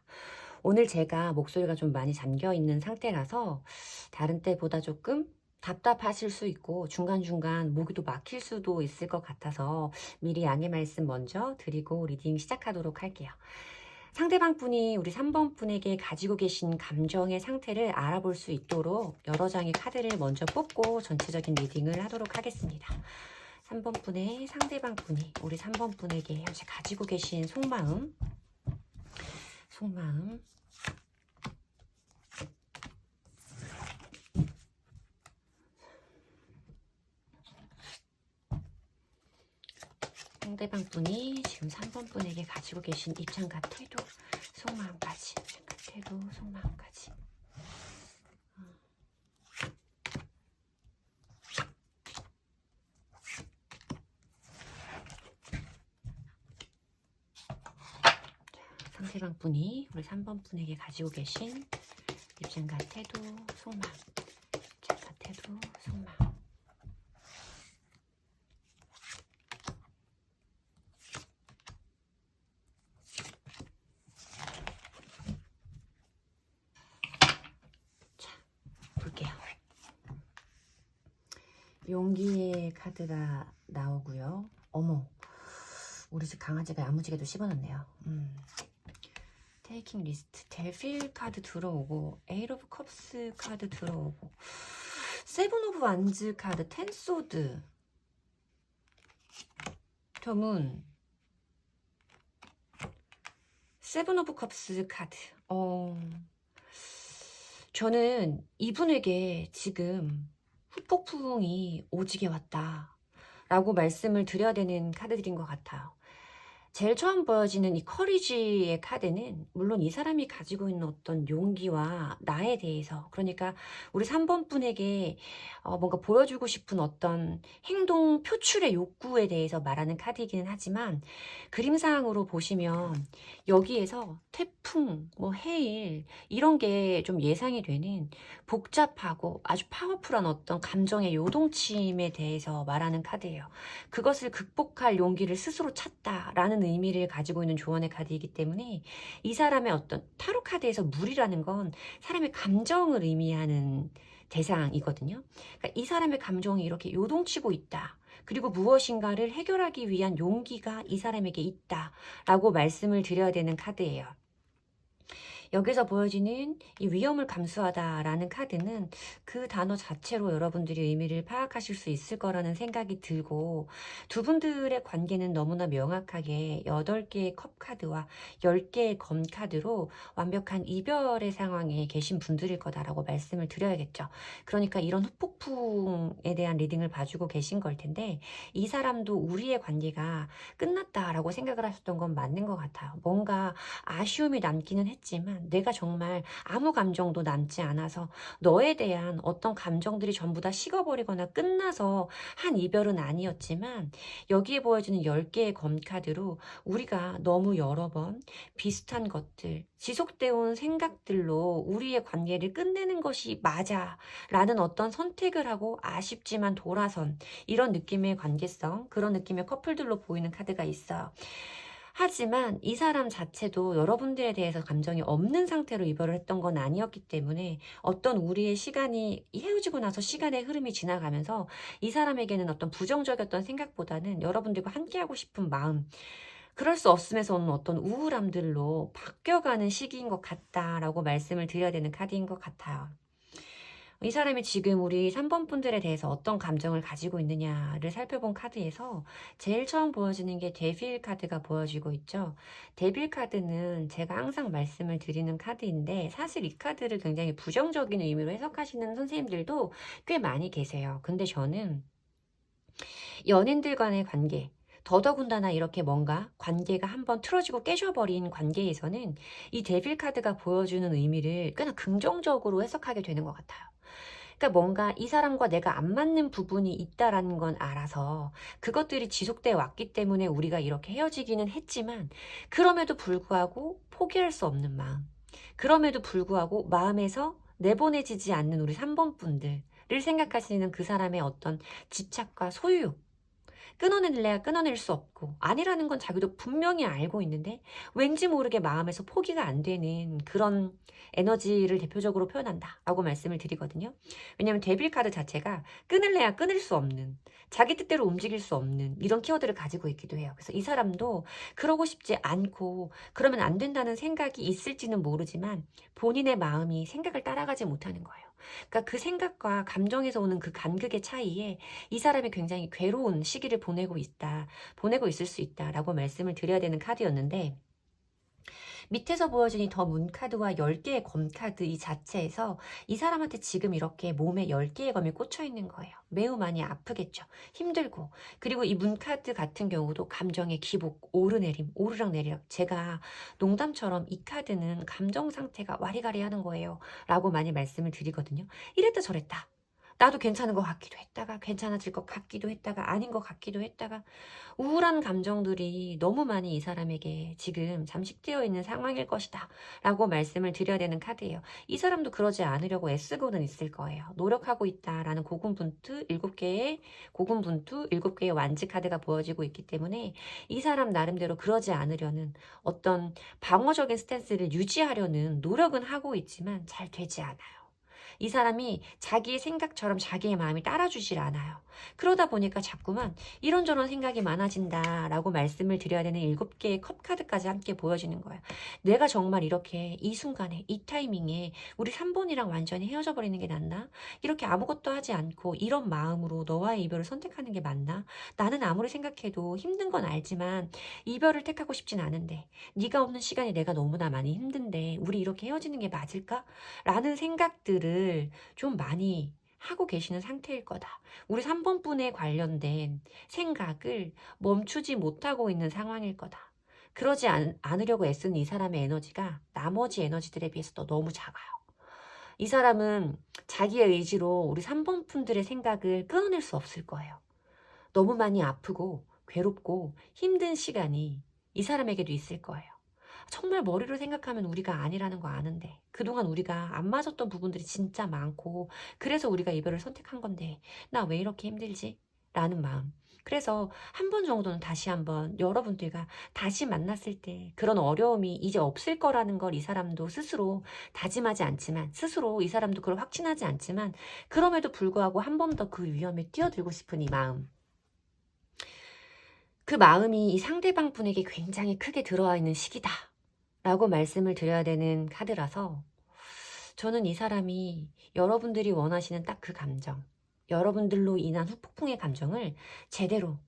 A: 오늘 제가 목소리가 좀 많이 잠겨 있는 상태라서 다른 때보다 조금 답답하실 수 있고 중간중간 목이 또 막힐 수도 있을 것 같아서 미리 양해 말씀 먼저 드리고 리딩 시작하도록 할게요. 상대방 분이 우리 3번 분에게 가지고 계신 감정의 상태를 알아볼 수 있도록 여러 장의 카드를 먼저 뽑고 전체적인 리딩을 하도록 하겠습니다. 3번 분의 상대방 분이 우리 3번 분에게 현재 가지고 계신 속마음, 상대방 분이 지금 3번 분에게 가지고 계신 입장과 태도, 속마음까지, 입장과 태도, 속마음까지. 상대방 분이 우리 3번 분에게 가지고 계신 입장과 태도, 속마음, 입장과 태도, 속마음. 용기의 카드가 나오고요. 어머, 우리 집 강아지가 야무지게도 씹어놨네요. 테이킹 리스트, 델필 카드 들어오고, 에이트 오브 컵스 카드 들어오고, 세븐 오브 완즈 카드, 텐 소드, 더문, 세븐 오브 컵스 카드. 저는 이분에게 지금 후폭풍이 오지게 왔다 라고 말씀을 드려야 되는 카드들인 것 같아요. 제일 처음 보여지는 이 커리지의 카드는 물론 이 사람이 가지고 있는 어떤 용기와 나에 대해서, 그러니까 우리 3번 분에게 뭔가 보여주고 싶은 어떤 행동 표출의 욕구에 대해서 말하는 카드이기는 하지만 그림상으로 보시면 여기에서 태풍, 뭐 해일 이런 게 좀 예상이 되는 복잡하고 아주 파워풀한 어떤 감정의 요동침에 대해서 말하는 카드예요. 그것을 극복할 용기를 스스로 찾다라는 의미를 가지고 있는 조언의 카드이기 때문에 이 사람의 어떤 타로 카드에서 물이라는 건 사람의 감정을 의미하는 대상이거든요. 그러니까 이 사람의 감정이 이렇게 요동치고 있다. 그리고 무엇인가를 해결하기 위한 용기가 이 사람에게 있다라고 말씀을 드려야 되는 카드예요. 여기서 보여지는 이 위험을 감수하다라는 카드는 그 단어 자체로 여러분들이 의미를 파악하실 수 있을 거라는 생각이 들고, 두 분들의 관계는 너무나 명확하게 8개의 컵 카드와 10개의 검 카드로 완벽한 이별의 상황에 계신 분들일 거다라고 말씀을 드려야겠죠. 그러니까 이런 후폭풍에 대한 리딩을 봐주고 계신 걸 텐데, 이 사람도 우리의 관계가 끝났다라고 생각을 하셨던 건 맞는 것 같아요. 뭔가 아쉬움이 남기는 했지만 내가 정말 아무 감정도 남지 않아서 너에 대한 어떤 감정들이 전부 다 식어버리거나 끝나서 한 이별은 아니었지만, 여기에 보여지는 10개의 검카드로 우리가 너무 여러 번 비슷한 것들, 지속되어 온 생각들로 우리의 관계를 끝내는 것이 맞아 라는 어떤 선택을 하고 아쉽지만 돌아선 이런 느낌의 관계성, 그런 느낌의 커플들로 보이는 카드가 있어요. 하지만 이 사람 자체도 여러분들에 대해서 감정이 없는 상태로 이별을 했던 건 아니었기 때문에, 어떤 우리의 시간이 헤어지고 나서 시간의 흐름이 지나가면서 이 사람에게는 어떤 부정적이었던 생각보다는 여러분들과 함께하고 싶은 마음, 그럴 수 없음에서 오는 어떤 우울함들로 바뀌어가는 시기인 것 같다라고 말씀을 드려야 되는 카드인 것 같아요. 이 사람이 지금 우리 3번 분들에 대해서 어떤 감정을 가지고 있느냐를 살펴본 카드에서 제일 처음 보여지는 게 데빌 카드가 보여지고 있죠. 데빌 카드는 제가 항상 말씀을 드리는 카드인데, 사실 이 카드를 굉장히 부정적인 의미로 해석하시는 선생님들도 꽤 많이 계세요. 근데 저는 연인들 간의 관계, 더더군다나 이렇게 뭔가 관계가 한번 틀어지고 깨져버린 관계에서는 이 데빌 카드가 보여주는 의미를 꽤나 긍정적으로 해석하게 되는 것 같아요. 그러니까 뭔가 이 사람과 내가 안 맞는 부분이 있다라는 건 알아서 그것들이 지속돼 왔기 때문에 우리가 이렇게 헤어지기는 했지만, 그럼에도 불구하고 포기할 수 없는 마음, 그럼에도 불구하고 마음에서 내보내지지 않는 우리 3번 분들을 생각하시는 그 사람의 어떤 집착과 소유, 끊어낼래야 끊어낼 수 없고 아니라는 건 자기도 분명히 알고 있는데 왠지 모르게 마음에서 포기가 안 되는 그런 에너지를 대표적으로 표현한다라고 말씀을 드리거든요. 왜냐하면 데빌 카드 자체가 끊을래야 끊을 수 없는, 자기 뜻대로 움직일 수 없는 이런 키워드를 가지고 있기도 해요. 그래서 이 사람도 그러고 싶지 않고 그러면 안 된다는 생각이 있을지는 모르지만 본인의 마음이 생각을 따라가지 못하는 거예요. 그러니까 그 생각과 감정에서 오는 그 간극의 차이에 이 사람이 굉장히 괴로운 시기를 보내고 있을 수 있다라고 말씀을 드려야 되는 카드였는데, 밑에서 보여진 이 더 문카드와 10개의 검카드 이 자체에서 이 사람한테 지금 이렇게 몸에 10개의 검이 꽂혀 있는 거예요. 매우 많이 아프겠죠. 힘들고. 그리고 이 문카드 같은 경우도 감정의 기복, 오르내림, 오르락내리락. 제가 농담처럼 이 카드는 감정 상태가 와리가리 하는 거예요 라고 많이 말씀을 드리거든요. 이랬다 저랬다. 나도 괜찮은 것 같기도 했다가 괜찮아질 것 같기도 했다가 아닌 것 같기도 했다가, 우울한 감정들이 너무 많이 이 사람에게 지금 잠식되어 있는 상황일 것이다 라고 말씀을 드려야 되는 카드예요. 이 사람도 그러지 않으려고 애쓰고는 있을 거예요. 노력하고 있다라는 고군분투 7개의 고군분투 7개의 완지 카드가 보여지고 있기 때문에 이 사람 나름대로 그러지 않으려는 어떤 방어적인 스탠스를 유지하려는 노력은 하고 있지만 잘 되지 않아요. 이 사람이 자기의 생각처럼 자기의 마음이 따라주질 않아요. 그러다 보니까 자꾸만 이런저런 생각이 많아진다라고 말씀을 드려야 되는 7개의 컵 카드까지 함께 보여지는 거예요. 내가 정말 이렇게 이 순간에 이 타이밍에 우리 3번이랑 완전히 헤어져 버리는 게 낫나? 이렇게 아무것도 하지 않고 이런 마음으로 너와의 이별을 선택하는 게 맞나? 나는 아무리 생각해도 힘든 건 알지만 이별을 택하고 싶진 않은데, 네가 없는 시간이 내가 너무나 많이 힘든데 우리 이렇게 헤어지는 게 맞을까? 라는 생각들을 좀 많이 하고 계시는 상태일 거다. 우리 3번 분에 관련된 생각을 멈추지 못하고 있는 상황일 거다. 그러지 않으려고 애쓰는 이 사람의 에너지가 나머지 에너지들에 비해서 또 너무 작아요. 이 사람은 자기의 의지로 우리 3번 분들의 생각을 끊어낼 수 없을 거예요. 너무 많이 아프고 괴롭고 힘든 시간이 이 사람에게도 있을 거예요. 정말 머리로 생각하면 우리가 아니라는 거 아는데 그동안 우리가 안 맞았던 부분들이 진짜 많고, 그래서 우리가 이별을 선택한 건데 나 왜 이렇게 힘들지? 라는 마음. 그래서 한 번 정도는 다시 한번 여러분들과 다시 만났을 때 그런 어려움이 이제 없을 거라는 걸 이 사람도 스스로 다짐하지 않지만, 스스로 이 사람도 그걸 확신하지 않지만, 그럼에도 불구하고 한 번 더 그 위험에 뛰어들고 싶은 이 마음. 그 마음이 이 상대방 분에게 굉장히 크게 들어와 있는 시기다 라고 말씀을 드려야 되는 카드라서 저는 이 사람이 여러분들이 원하시는 딱 그 감정, 여러분들로 인한 후폭풍의 감정을 제대로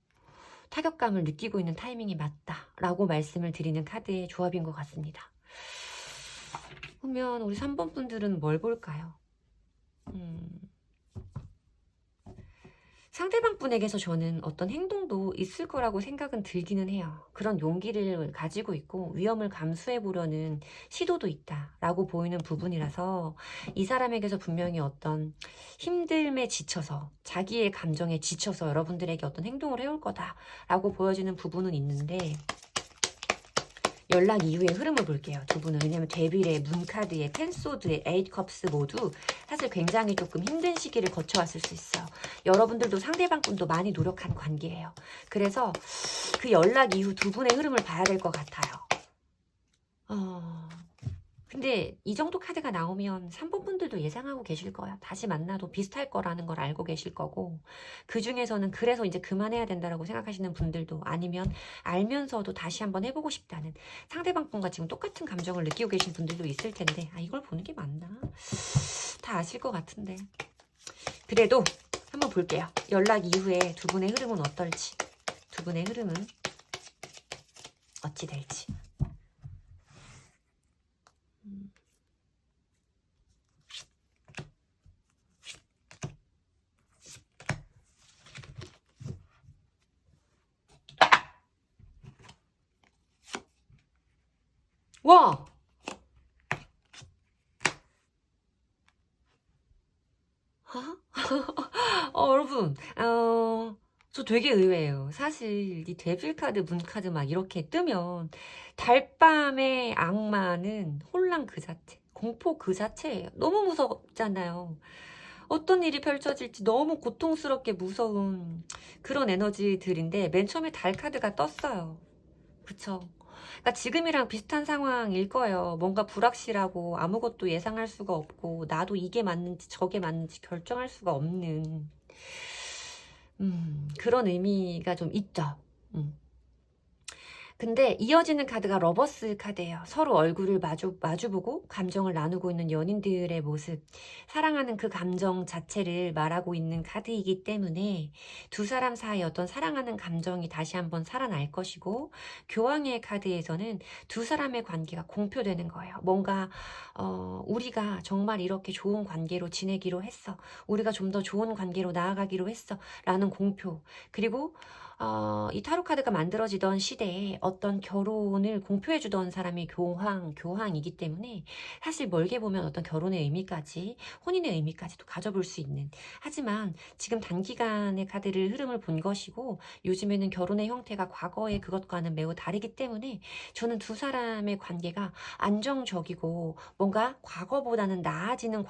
A: 타격감을 느끼고 있는 타이밍이 맞다라고 말씀을 드리는 카드의 조합인 것 같습니다. 그러면 우리 3번 분들은 뭘 볼까요? 상대방 분에게서 저는 어떤 행동도 있을 거라고 생각은 들기는 해요. 그런 용기를 가지고 있고 위험을 감수해 보려는 시도도 있다라고 보이는 부분이라서 이 사람에게서 분명히 어떤 힘듦에 지쳐서 자기의 감정에 지쳐서 여러분들에게 어떤 행동을 해올 거다라고 보여지는 부분은 있는데 연락 이후의 흐름을 볼게요. 두 분은. 왜냐면 데빌의 문카드의 펜소드의 에잇컵스 모두 사실 굉장히 조금 힘든 시기를 거쳐왔을 수 있어요. 여러분들도 상대방 분도 많이 노력한 관계예요. 그래서 그 연락 이후 두 분의 흐름을 봐야 될 것 같아요. 근데 이 정도 카드가 나오면 3번 분들도 예상하고 계실 거예요. 다시 만나도 비슷할 거라는 걸 알고 계실 거고, 그 중에서는 그래서 이제 그만해야 된다라고 생각하시는 분들도, 아니면 알면서도 다시 한번 해보고 싶다는 상대방 분과 지금 똑같은 감정을 느끼고 계신 분들도 있을 텐데, 이걸 보는 게 맞나? 다 아실 것 같은데. 그래도 한번 볼게요. 연락 이후에 두 분의 흐름은 어떨지, 두 분의 흐름은 어찌 될지. 와! 여러분, 저 되게 의외예요. 사실 이 데빌 카드, 문 카드 막 이렇게 뜨면 달밤의 악마는 혼란 그 자체, 공포 그 자체예요. 너무 무섭잖아요. 어떤 일이 펼쳐질지 너무 고통스럽게 무서운 그런 에너지들인데 맨 처음에 달 카드가 떴어요. 그쵸? 그러니까 지금이랑 비슷한 상황일 거예요. 뭔가 불확실하고 아무것도 예상할 수가 없고 나도 이게 맞는지 저게 맞는지 결정할 수가 없는 그런 의미가 좀 있죠. 근데 이어지는 카드가 러버스 카드예요. 서로 얼굴을 마주보고 감정을 나누고 있는 연인들의 모습, 사랑하는 그 감정 자체를 말하고 있는 카드이기 때문에 두 사람 사이 어떤 사랑하는 감정이 다시 한번 살아날 것이고, 교황의 카드에서는 두 사람의 관계가 공표되는 거예요. 뭔가 우리가 정말 이렇게 좋은 관계로 지내기로 했어. 우리가 좀 더 좋은 관계로 나아가기로 했어. 라는 공표. 그리고 이 타로 카드가 만들어지던 시대에 어떤 결혼을 공표해주던 사람이 교황이기 때문에 사실 멀게 보면 어떤 결혼의 의미까지, 혼인의 의미까지도 가져볼 수 있는, 하지만 지금 단기간의 카드를 흐름을 본 것이고 요즘에는 결혼의 형태가 과거의 그것과는 매우 다르기 때문에 저는 두 사람의 관계가 안정적이고 뭔가 과거보다는 나아지는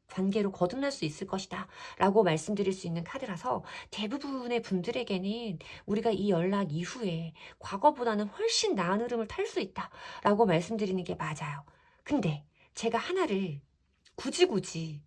A: 관계로 거듭날 수 있을 것이다 라고 말씀드릴 수 있는 카드라서, 대부분의 분들에게는 우리가 이 연락 이후에 과거보다는 훨씬 나은 흐름을 탈 수 있다 라고 말씀드리는 게 맞아요. 근데 제가 하나를 굳이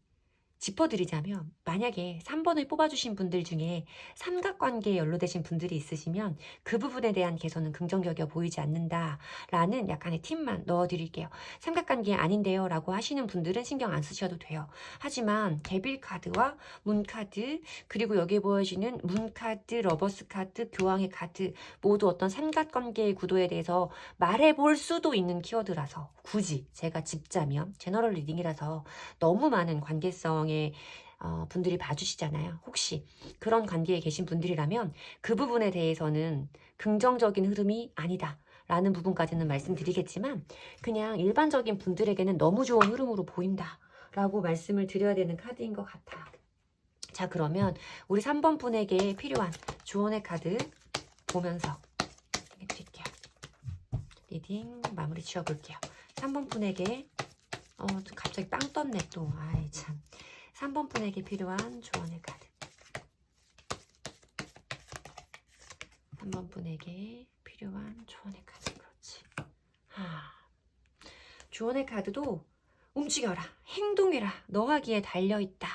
A: 짚어드리자면, 만약에 3번을 뽑아주신 분들 중에 삼각관계에 연루되신 분들이 있으시면 그 부분에 대한 개선은 긍정적이어 보이지 않는다라는 약간의 팁만 넣어드릴게요. 삼각관계 아닌데요 라고 하시는 분들은 신경 안 쓰셔도 돼요. 하지만 데빌 카드와 문 카드, 그리고 여기에 보여지는 문 카드, 러버스 카드, 교황의 카드 모두 어떤 삼각관계의 구도에 대해서 말해볼 수도 있는 키워드라서, 굳이 제가 짚자면, 제너럴 리딩이라서 너무 많은 관계성의 분들이 봐주시잖아요. 혹시 그런 관계에 계신 분들이라면 그 부분에 대해서는 긍정적인 흐름이 아니다 라는 부분까지는 말씀드리겠지만, 그냥 일반적인 분들에게는 너무 좋은 흐름으로 보인다 라고 말씀을 드려야 되는 카드인 것 같아요. 자, 그러면 우리 3번 분에게 필요한 조언의 카드 보면서 드릴게요. 리딩 마무리 지어볼게요. 3번 분에게 갑자기 빵 떴네 또. 아이 참. 3번 분에게 필요한 조언의 카드. 3번 분에게 필요한 조언의 카드. 그렇지. 조언의 카드도 움직여라, 행동해라, 너 하기에 달려있다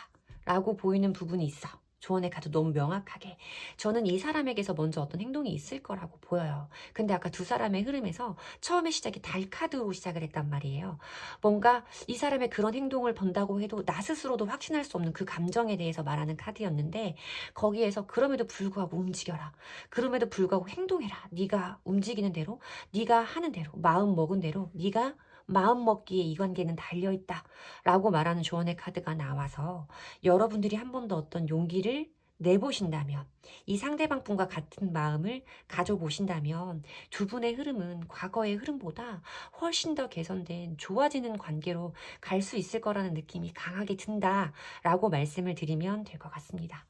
A: 라고 보이는 부분이 있어. 조언의 카드 너무 명확하게. 저는 이 사람에게서 먼저 어떤 행동이 있을 거라고 보여요. 근데 아까 두 사람의 흐름에서 처음에 시작이 달 카드로 시작을 했단 말이에요. 뭔가 이 사람의 그런 행동을 본다고 해도 나 스스로도 확신할 수 없는 그 감정에 대해서 말하는 카드였는데, 거기에서 그럼에도 불구하고 움직여라. 그럼에도 불구하고 행동해라. 네가 움직이는 대로, 네가 하는 대로, 마음 먹은 대로 네가 마음 먹기에 이 관계는 달려있다 라고 말하는 조언의 카드가 나와서, 여러분들이 한 번 더 어떤 용기를 내보신다면, 이 상대방 분과 같은 마음을 가져보신다면 두 분의 흐름은 과거의 흐름보다 훨씬 더 개선된 좋아지는 관계로 갈 수 있을 거라는 느낌이 강하게 든다라고 말씀을 드리면 될 것 같습니다.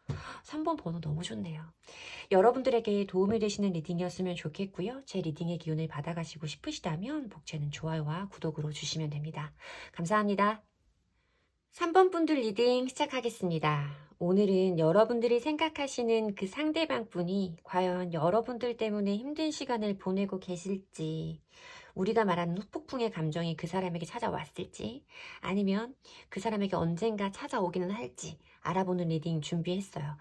A: 3번 번호 너무 좋네요. 여러분들에게 도움이 되시는 리딩이었으면 좋겠고요. 제 리딩의 기운을 받아가시고 싶으시다면 복채는 좋아요와 구독으로 주시면 됩니다. 감사합니다. 3번 분들 리딩 시작하겠습니다. 오늘은 여러분들이 생각하시는 그 상대방 분이 과연 여러분들 때문에 힘든 시간을 보내고 계실지, 우리가 말하는 후폭풍의 감정이 그 사람에게 찾아왔을지, 아니면 그 사람에게 언젠가 찾아오기는 할지 알아보는 리딩 준비했어요.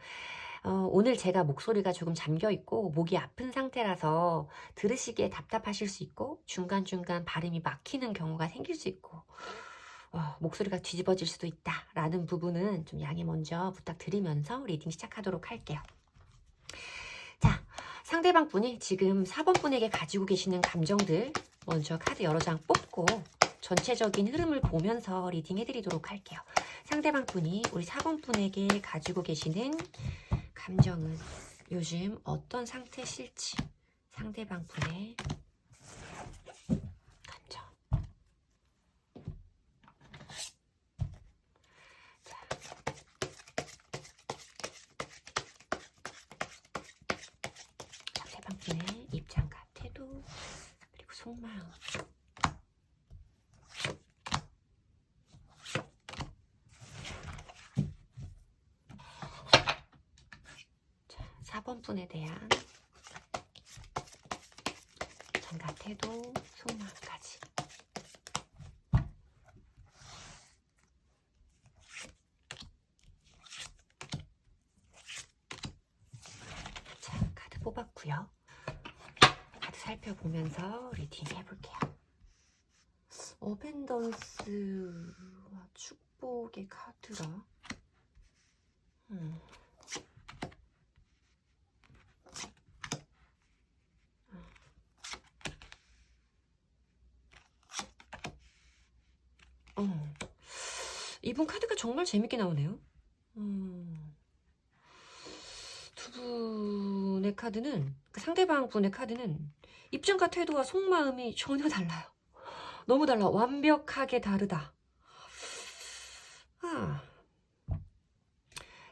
A: 오늘 제가 목소리가 조금 잠겨있고 목이 아픈 상태라서 들으시기에 답답하실 수 있고 중간중간 발음이 막히는 경우가 생길 수 있고 목소리가 뒤집어질 수도 있다라는 부분은 좀 양해 먼저 부탁드리면서 리딩 시작하도록 할게요. 자, 상대방 분이 지금 4번 분에게 가지고 계시는 감정들 먼저 카드 여러 장 뽑고 전체적인 흐름을 보면서 리딩 해드리도록 할게요. 상대방 분이 우리 4번 분에게 가지고 계시는 감정은 요즘 어떤 상태실지, 상대방 분의 감정. 자, 상대방 분의 입장과 태도, 그리고 속마음. 자, 4번 분에 대한 입장과 태도, 속마음까지. 자, 카드 뽑았고요. 카드 살펴보면서 리딩 해볼게요. 어벤던스와 축복의 카드라. 이분 카드가 정말 재밌게 나오네요. 두 분의 카드는, 상대방 분의 카드는 입장과 태도와 속마음이 전혀 달라요. 너무 달라. 완벽하게 다르다.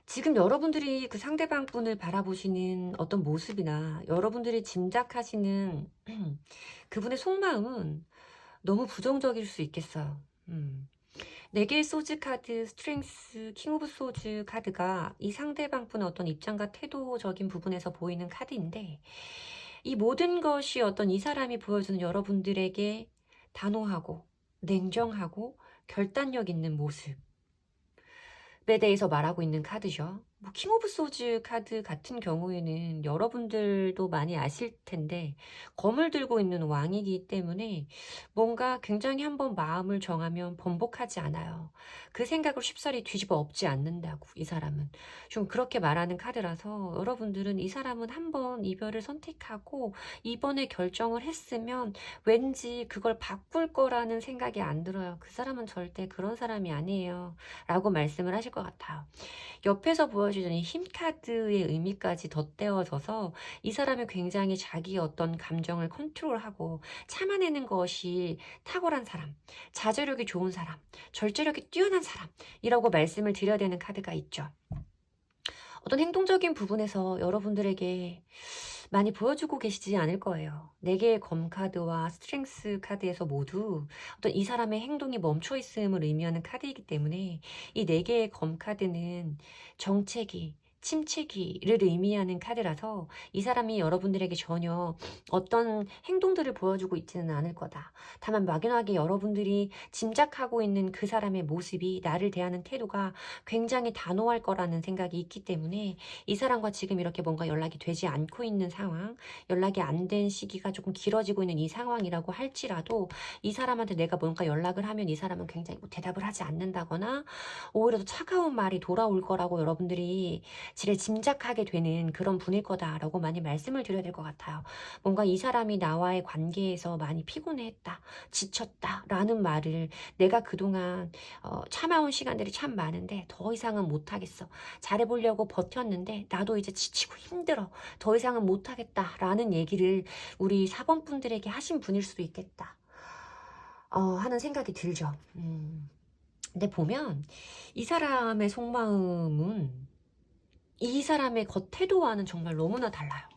A: 지금 여러분들이 그 상대방 분을 바라보시는 어떤 모습이나 여러분들이 짐작하시는 그분의 속마음은 너무 부정적일 수 있겠어요. 4개의 소즈 카드, 스트렝스, 킹 오브 소즈 카드가 이 상대방 분의 어떤 입장과 태도적인 부분에서 보이는 카드인데, 이 모든 것이 어떤 이 사람이 보여주는 여러분들에게 단호하고 냉정하고 결단력 있는 모습에 대해서 말하고 있는 카드죠. 킹 오브 소즈 카드 같은 경우에는 여러분들도 많이 아실 텐데 검을 들고 있는 왕이기 때문에 뭔가 굉장히 한번 마음을 정하면 번복하지 않아요. 그 생각을 쉽사리 뒤집어 엎지 않는다고. 이 사람은 좀 그렇게 말하는 카드라서, 여러분들은 이 사람은 한번 이별을 선택하고 이번에 결정을 했으면 왠지 그걸 바꿀 거라는 생각이 안 들어요. 그 사람은 절대 그런 사람이 아니에요 라고 말씀을 하실 것 같아요. 옆에서 보여주는 이 힘 카드의 의미까지 덧대어져서 이 사람이 굉장히 자기의 어떤 감정을 컨트롤하고 참아내는 것이 탁월한 사람, 자제력이 좋은 사람, 절제력이 뛰어난 사람이라고 말씀을 드려야 되는 카드가 있죠. 어떤 행동적인 부분에서 여러분들에게 많이 보여주고 계시지 않을 거예요. 4개의 검 카드와 스트렝스 카드에서 모두 어떤 이 사람의 행동이 멈춰 있음을 의미하는 카드이기 때문에 이 4개의 검 카드는 정체기, 침체기를 의미하는 카드라서 이 사람이 여러분들에게 전혀 어떤 행동들을 보여주고 있지는 않을 거다. 다만 막연하게 여러분들이 짐작하고 있는 그 사람의 모습이 나를 대하는 태도가 굉장히 단호할 거라는 생각이 있기 때문에 이 사람과 지금 이렇게 뭔가 연락이 되지 않고 있는 상황, 연락이 안 된 시기가 조금 길어지고 있는 이 상황이라고 할지라도 이 사람한테 내가 뭔가 연락을 하면 이 사람은 굉장히 뭐 대답을 하지 않는다거나 오히려 더 차가운 말이 돌아올 거라고 여러분들이 지레 짐작하게 되는 그런 분일 거다라고 많이 말씀을 드려야 될 것 같아요. 뭔가 이 사람이 나와의 관계에서 많이 피곤해했다, 지쳤다라는 말을 내가 그동안 참아온 시간들이 참 많은데 더 이상은 못하겠어. 잘해보려고 버텼는데 나도 이제 지치고 힘들어. 더 이상은 못하겠다라는 얘기를 우리 4번 분들에게 하신 분일 수도 있겠다. 하는 생각이 들죠. 근데 보면 이 사람의 속마음은 이 사람의 겉태도와는 정말 너무나 달라요.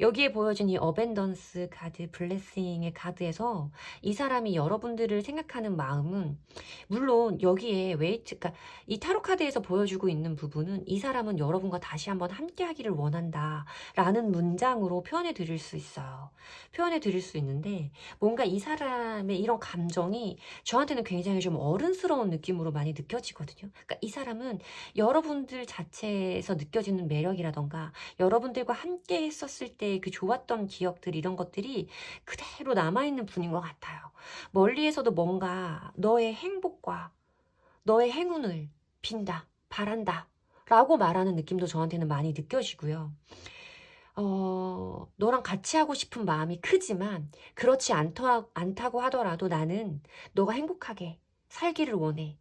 A: 여기에 보여진 이 어벤던스 카드, 블레싱의 카드에서 이 사람이 여러분들을 생각하는 마음은 물론 여기에 웨이트, 그러니까 이 타로 카드에서 보여주고 있는 부분은 이 사람은 여러분과 다시 한번 함께 하기를 원한다 라는 문장으로 표현해 드릴 수 있어요. 표현해 드릴 수 있는데 뭔가 이 사람의 이런 감정이 저한테는 굉장히 좀 어른스러운 느낌으로 많이 느껴지거든요. 그러니까 이 사람은 여러분들 자체에서 느껴지는 매력이라던가 여러분들과 함께 했었을 때 그 좋았던 기억들 이런 것들이 그대로 남아있는 분인 것 같아요. 멀리에서도 뭔가 너의 행복과 너의 행운을 빈다, 바란다 라고 말하는 느낌도 저한테는 많이 느껴지고요. 너랑 같이 하고 싶은 마음이 크지만 그렇지 않다고 하더라도 나는 너가 행복하게 살기를 원해.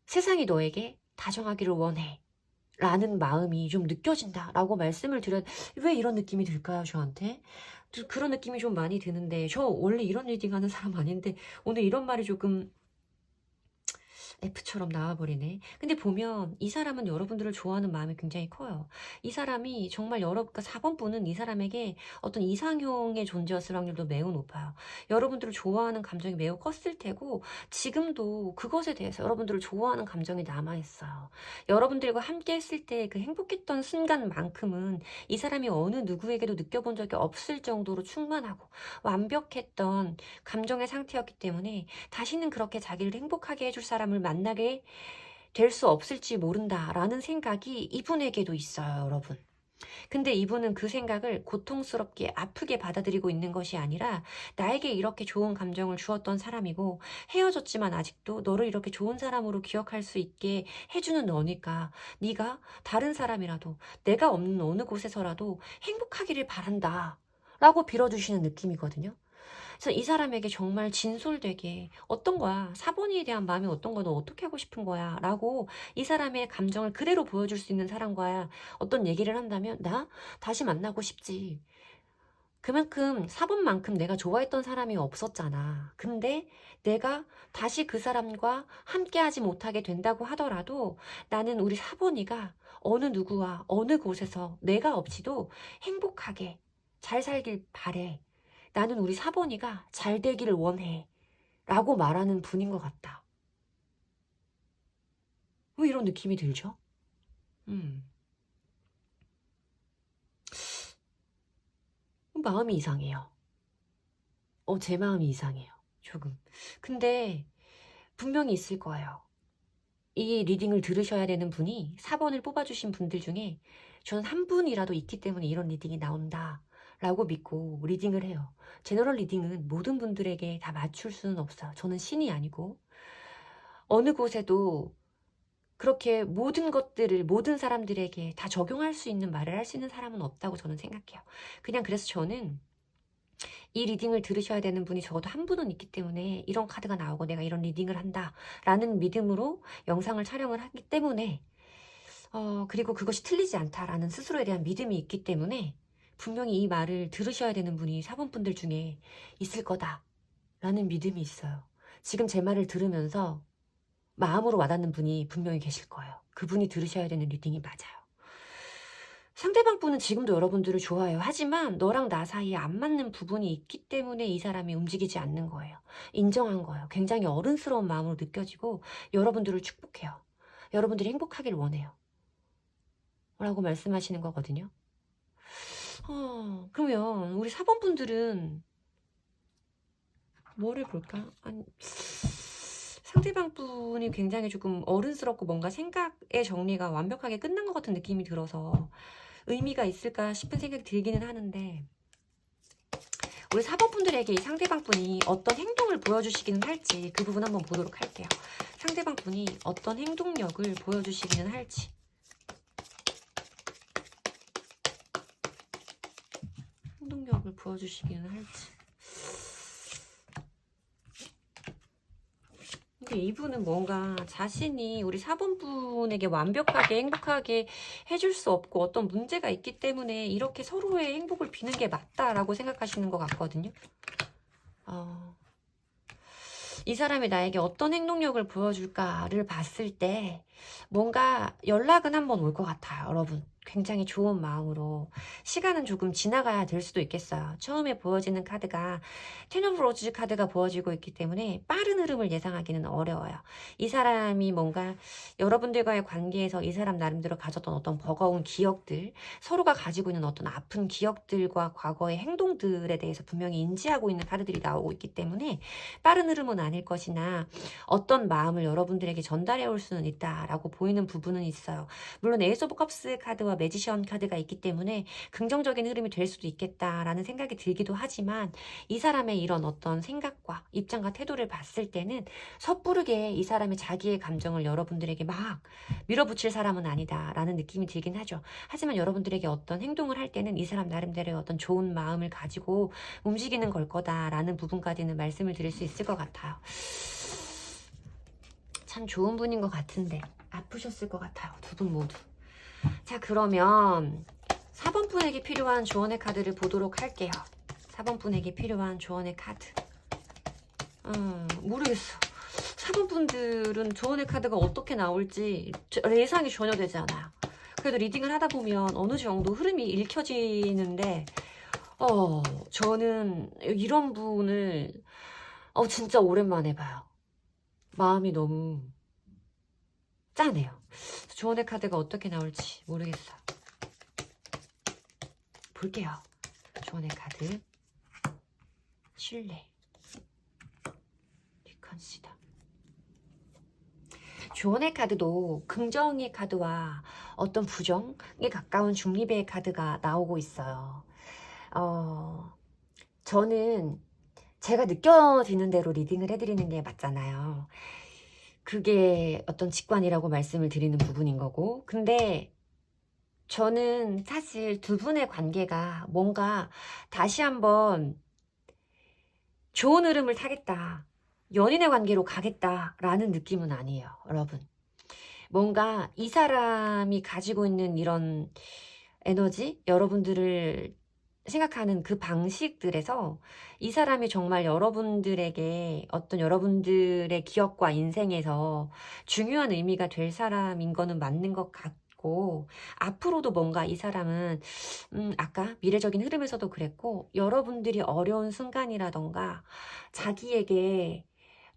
A: 세상이 너에게 다정하기를 원해. 라는 마음이 좀 느껴진다라고 말씀을 드려. 왜 이런 느낌이 들까요, 저한테? 그런 느낌이 좀 많이 드는데 저 원래 이런 리딩하는 사람 아닌데 오늘 이런 말이 조금 F처럼 나와버리네. 근데 보면 이 사람은 여러분들을 좋아하는 마음이 굉장히 커요. 이 사람이 정말 그러니까 4번 분은 이 사람에게 어떤 이상형의 존재였을 확률도 매우 높아요. 여러분들을 좋아하는 감정이 매우 컸을 테고 지금도 그것에 대해서 여러분들을 좋아하는 감정이 남아있어요. 여러분들과 함께 했을 때 그 행복했던 순간만큼은 이 사람이 어느 누구에게도 느껴본 적이 없을 정도로 충만하고 완벽했던 감정의 상태였기 때문에 다시는 그렇게 자기를 행복하게 해줄 사람을 만나게 될 수 없을지 모른다라는 생각이 이분에게도 있어요, 여러분. 근데 이분은 그 생각을 고통스럽게 아프게 받아들이고 있는 것이 아니라 나에게 이렇게 좋은 감정을 주었던 사람이고 헤어졌지만 아직도 너를 이렇게 좋은 사람으로 기억할 수 있게 해주는 너니까 네가 다른 사람이라도 내가 없는 어느 곳에서라도 행복하기를 바란다 라고 빌어주시는 느낌이거든요. 그래서 이 사람에게 정말 진솔되게 어떤 거야? 4번이에 대한 마음이 어떤 거야? 너 어떻게 하고 싶은 거야? 라고 이 사람의 감정을 그대로 보여줄 수 있는 사람과 어떤 얘기를 한다면 나 다시 만나고 싶지. 그만큼 4번만큼 내가 좋아했던 사람이 없었잖아. 근데 내가 다시 그 사람과 함께 하지 못하게 된다고 하더라도 나는 우리 4번이가 어느 누구와 어느 곳에서 내가 없이도 행복하게 잘 살길 바래. 나는 우리 4번이가 잘 되기를 원해. 라고 말하는 분인 것 같다. 왜 이런 느낌이 들죠? 마음이 이상해요. 제 마음이 이상해요. 조금. 근데 분명히 있을 거예요. 이 리딩을 들으셔야 되는 분이 4번을 뽑아주신 분들 중에 저는 한 분이라도 있기 때문에 이런 리딩이 나온다. 라고 믿고 리딩을 해요. 제너럴 리딩은 모든 분들에게 다 맞출 수는 없어요. 저는 신이 아니고 어느 곳에도 그렇게 모든 것들을 모든 사람들에게 다 적용할 수 있는 말을 할 수 있는 사람은 없다고 저는 생각해요. 그냥 그래서 저는 이 리딩을 들으셔야 되는 분이 적어도 한 분은 있기 때문에 이런 카드가 나오고 내가 이런 리딩을 한다 라는 믿음으로 영상을 촬영을 하기 때문에 그리고 그것이 틀리지 않다라는 스스로에 대한 믿음이 있기 때문에 분명히 이 말을 들으셔야 되는 분이 4번 분들 중에 있을 거다라는 믿음이 있어요. 지금 제 말을 들으면서 마음으로 와닿는 분이 분명히 계실 거예요. 그분이 들으셔야 되는 리딩이 맞아요. 상대방 분은 지금도 여러분들을 좋아해요. 하지만 너랑 나 사이에 안 맞는 부분이 있기 때문에 이 사람이 움직이지 않는 거예요. 인정한 거예요. 굉장히 어른스러운 마음으로 느껴지고 여러분들을 축복해요. 여러분들이 행복하길 원해요. 라고 말씀하시는 거거든요. 그러면 우리 4번 분들은 뭐를 볼까? 아니, 상대방 분이 굉장히 조금 어른스럽고 뭔가 생각의 정리가 완벽하게 끝난 것 같은 느낌이 들어서 의미가 있을까 싶은 생각이 들기는 하는데, 우리 4번 분들에게 이 상대방 분이 어떤 행동을 보여주시기는 할지 그 부분 한번 보도록 할게요. 상대방 분이 어떤 행동력을 보여주시기는 할지. 행동력을 보여주시기는 할지. 근데 이분은 뭔가 자신이 우리 4번 분에게 완벽하게 행복하게 해줄 수 없고 어떤 문제가 있기 때문에 이렇게 서로의 행복을 비는 게 맞다라고 생각하시는 것 같거든요. 이 사람이 나에게 어떤 행동력을 보여줄까를 봤을 때 뭔가 연락은 한번 올 것 같아요, 여러분. 굉장히 좋은 마음으로. 시간은 조금 지나가야 될 수도 있겠어요. 처음에 보여지는 카드가 텐 오브 로즈 카드가 보여지고 있기 때문에 빠른 흐름을 예상하기는 어려워요. 이 사람이 뭔가 여러분들과의 관계에서 이 사람 나름대로 가졌던 어떤 버거운 기억들, 서로가 가지고 있는 어떤 아픈 기억들과 과거의 행동들에 대해서 분명히 인지하고 있는 카드들이 나오고 있기 때문에 빠른 흐름은 아닐 것이나 어떤 마음을 여러분들에게 전달해 올 수는 있다라고 보이는 부분은 있어요. 물론 에이스 오브 컵스 카드와 매지션 카드가 있기 때문에 긍정적인 흐름이 될 수도 있겠다라는 생각이 들기도 하지만, 이 사람의 이런 어떤 생각과 입장과 태도를 봤을 때는 섣부르게 이 사람이 자기의 감정을 여러분들에게 막 밀어붙일 사람은 아니다라는 느낌이 들긴 하죠. 하지만 여러분들에게 어떤 행동을 할 때는 이 사람 나름대로의 어떤 좋은 마음을 가지고 움직이는 걸 거다라는 부분까지는 말씀을 드릴 수 있을 것 같아요. 참 좋은 분인 것 같은데 아프셨을 것 같아요, 두 분 모두. 자, 그러면 4번 분에게 필요한 조언의 카드를 보도록 할게요. 4번 분에게 필요한 조언의 카드. 모르겠어. 4번 분들은 조언의 카드가 어떻게 나올지 예상이 전혀 되지 않아요. 그래도 리딩을 하다 보면 어느 정도 흐름이 읽혀지는데, 저는 이런 분을 진짜 오랜만에 봐요. 마음이 너무 짠해요. 조언의 카드가 어떻게 나올지 모르겠어요. 볼게요. 조언의 카드. 신뢰. 리컨시다. 조언의 카드도 긍정의 카드와 어떤 부정에 가까운 중립의 카드가 나오고 있어요. 저는 제가 느껴지는 대로 리딩을 해드리는 게 맞잖아요. 그게 어떤 직관이라고 말씀을 드리는 부분인 거고, 근데 저는 사실 두 분의 관계가 뭔가 다시 한번 좋은 흐름을 타겠다, 연인의 관계로 가겠다라는 느낌은 아니에요, 여러분. 뭔가 이 사람이 가지고 있는 이런 에너지, 여러분들을 생각하는 그 방식들에서 이 사람이 정말 여러분들에게 어떤 여러분들의 기억과 인생에서 중요한 의미가 될 사람인 거는 맞는 것 같고, 앞으로도 뭔가 이 사람은 아까 미래적인 흐름에서도 그랬고, 여러분들이 어려운 순간이라던가 자기에게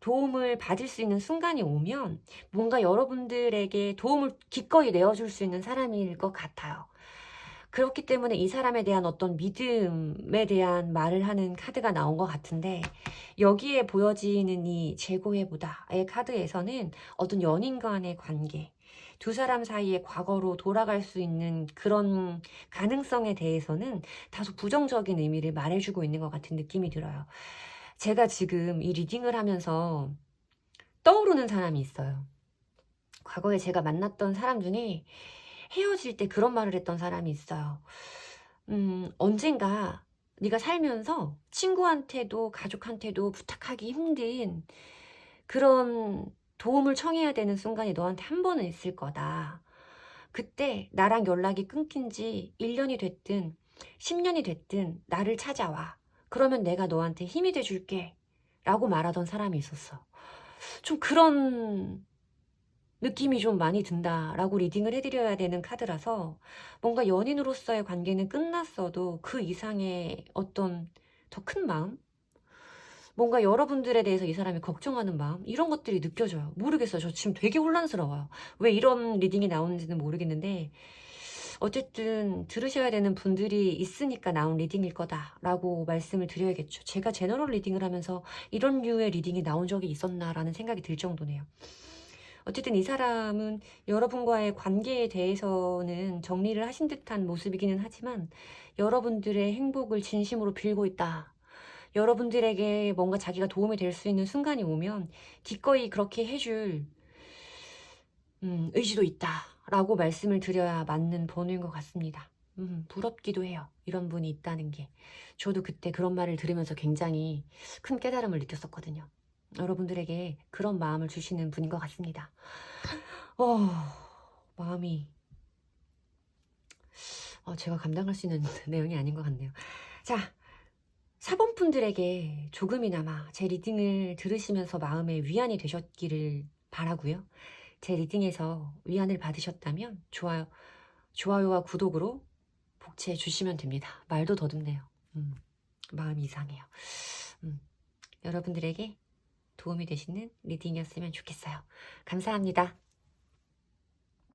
A: 도움을 받을 수 있는 순간이 오면 뭔가 여러분들에게 도움을 기꺼이 내어줄 수 있는 사람일 것 같아요. 그렇기 때문에 이 사람에 대한 어떤 믿음에 대한 말을 하는 카드가 나온 것 같은데, 여기에 보여지는 이 재고해보다의 카드에서는 어떤 연인 간의 관계, 두 사람 사이의 과거로 돌아갈 수 있는 그런 가능성에 대해서는 다소 부정적인 의미를 말해주고 있는 것 같은 느낌이 들어요. 제가 지금 이 리딩을 하면서 떠오르는 사람이 있어요. 과거에 제가 만났던 사람 중에 헤어질 때 그런 말을 했던 사람이 있어요. 언젠가 네가 살면서 친구한테도 가족한테도 부탁하기 힘든 그런 도움을 청해야 되는 순간이 너한테 한 번은 있을 거다. 그때 나랑 연락이 끊긴 지 1년이 됐든 10년이 됐든 나를 찾아와. 그러면 내가 너한테 힘이 돼줄게. 라고 말하던 사람이 있었어. 좀 그런 느낌이 좀 많이 든다라고 리딩을 해드려야 되는 카드라서, 뭔가 연인으로서의 관계는 끝났어도 그 이상의 어떤 더 큰 마음? 뭔가 여러분들에 대해서 이 사람이 걱정하는 마음? 이런 것들이 느껴져요. 모르겠어요. 저 지금 되게 혼란스러워요. 왜 이런 리딩이 나오는지는 모르겠는데, 어쨌든 들으셔야 되는 분들이 있으니까 나온 리딩일 거다라고 말씀을 드려야겠죠. 제가 제너럴 리딩을 하면서 이런 류의 리딩이 나온 적이 있었나라는 생각이 들 정도네요. 어쨌든 이 사람은 여러분과의 관계에 대해서는 정리를 하신 듯한 모습이기는 하지만 여러분들의 행복을 진심으로 빌고 있다. 여러분들에게 뭔가 자기가 도움이 될 수 있는 순간이 오면 기꺼이 그렇게 해줄 의지도 있다라고 말씀을 드려야 맞는 번호인 것 같습니다. 부럽기도 해요. 이런 분이 있다는 게. 저도 그때 그런 말을 들으면서 굉장히 큰 깨달음을 느꼈었거든요. 여러분들에게 그런 마음을 주시는 분인 것 같습니다. 마음이 제가 감당할 수 있는 내용이 아닌 것 같네요. 자, 4번 분들에게 조금이나마 제 리딩을 들으시면서 마음에 위안이 되셨기를 바라고요. 제 리딩에서 위안을 받으셨다면 좋아요와 구독으로 복채해 주시면 됩니다. 말도 더듬네요. 마음이 이상해요. 여러분들에게 도움이 되시는 리딩이었으면 좋겠어요. 감사합니다.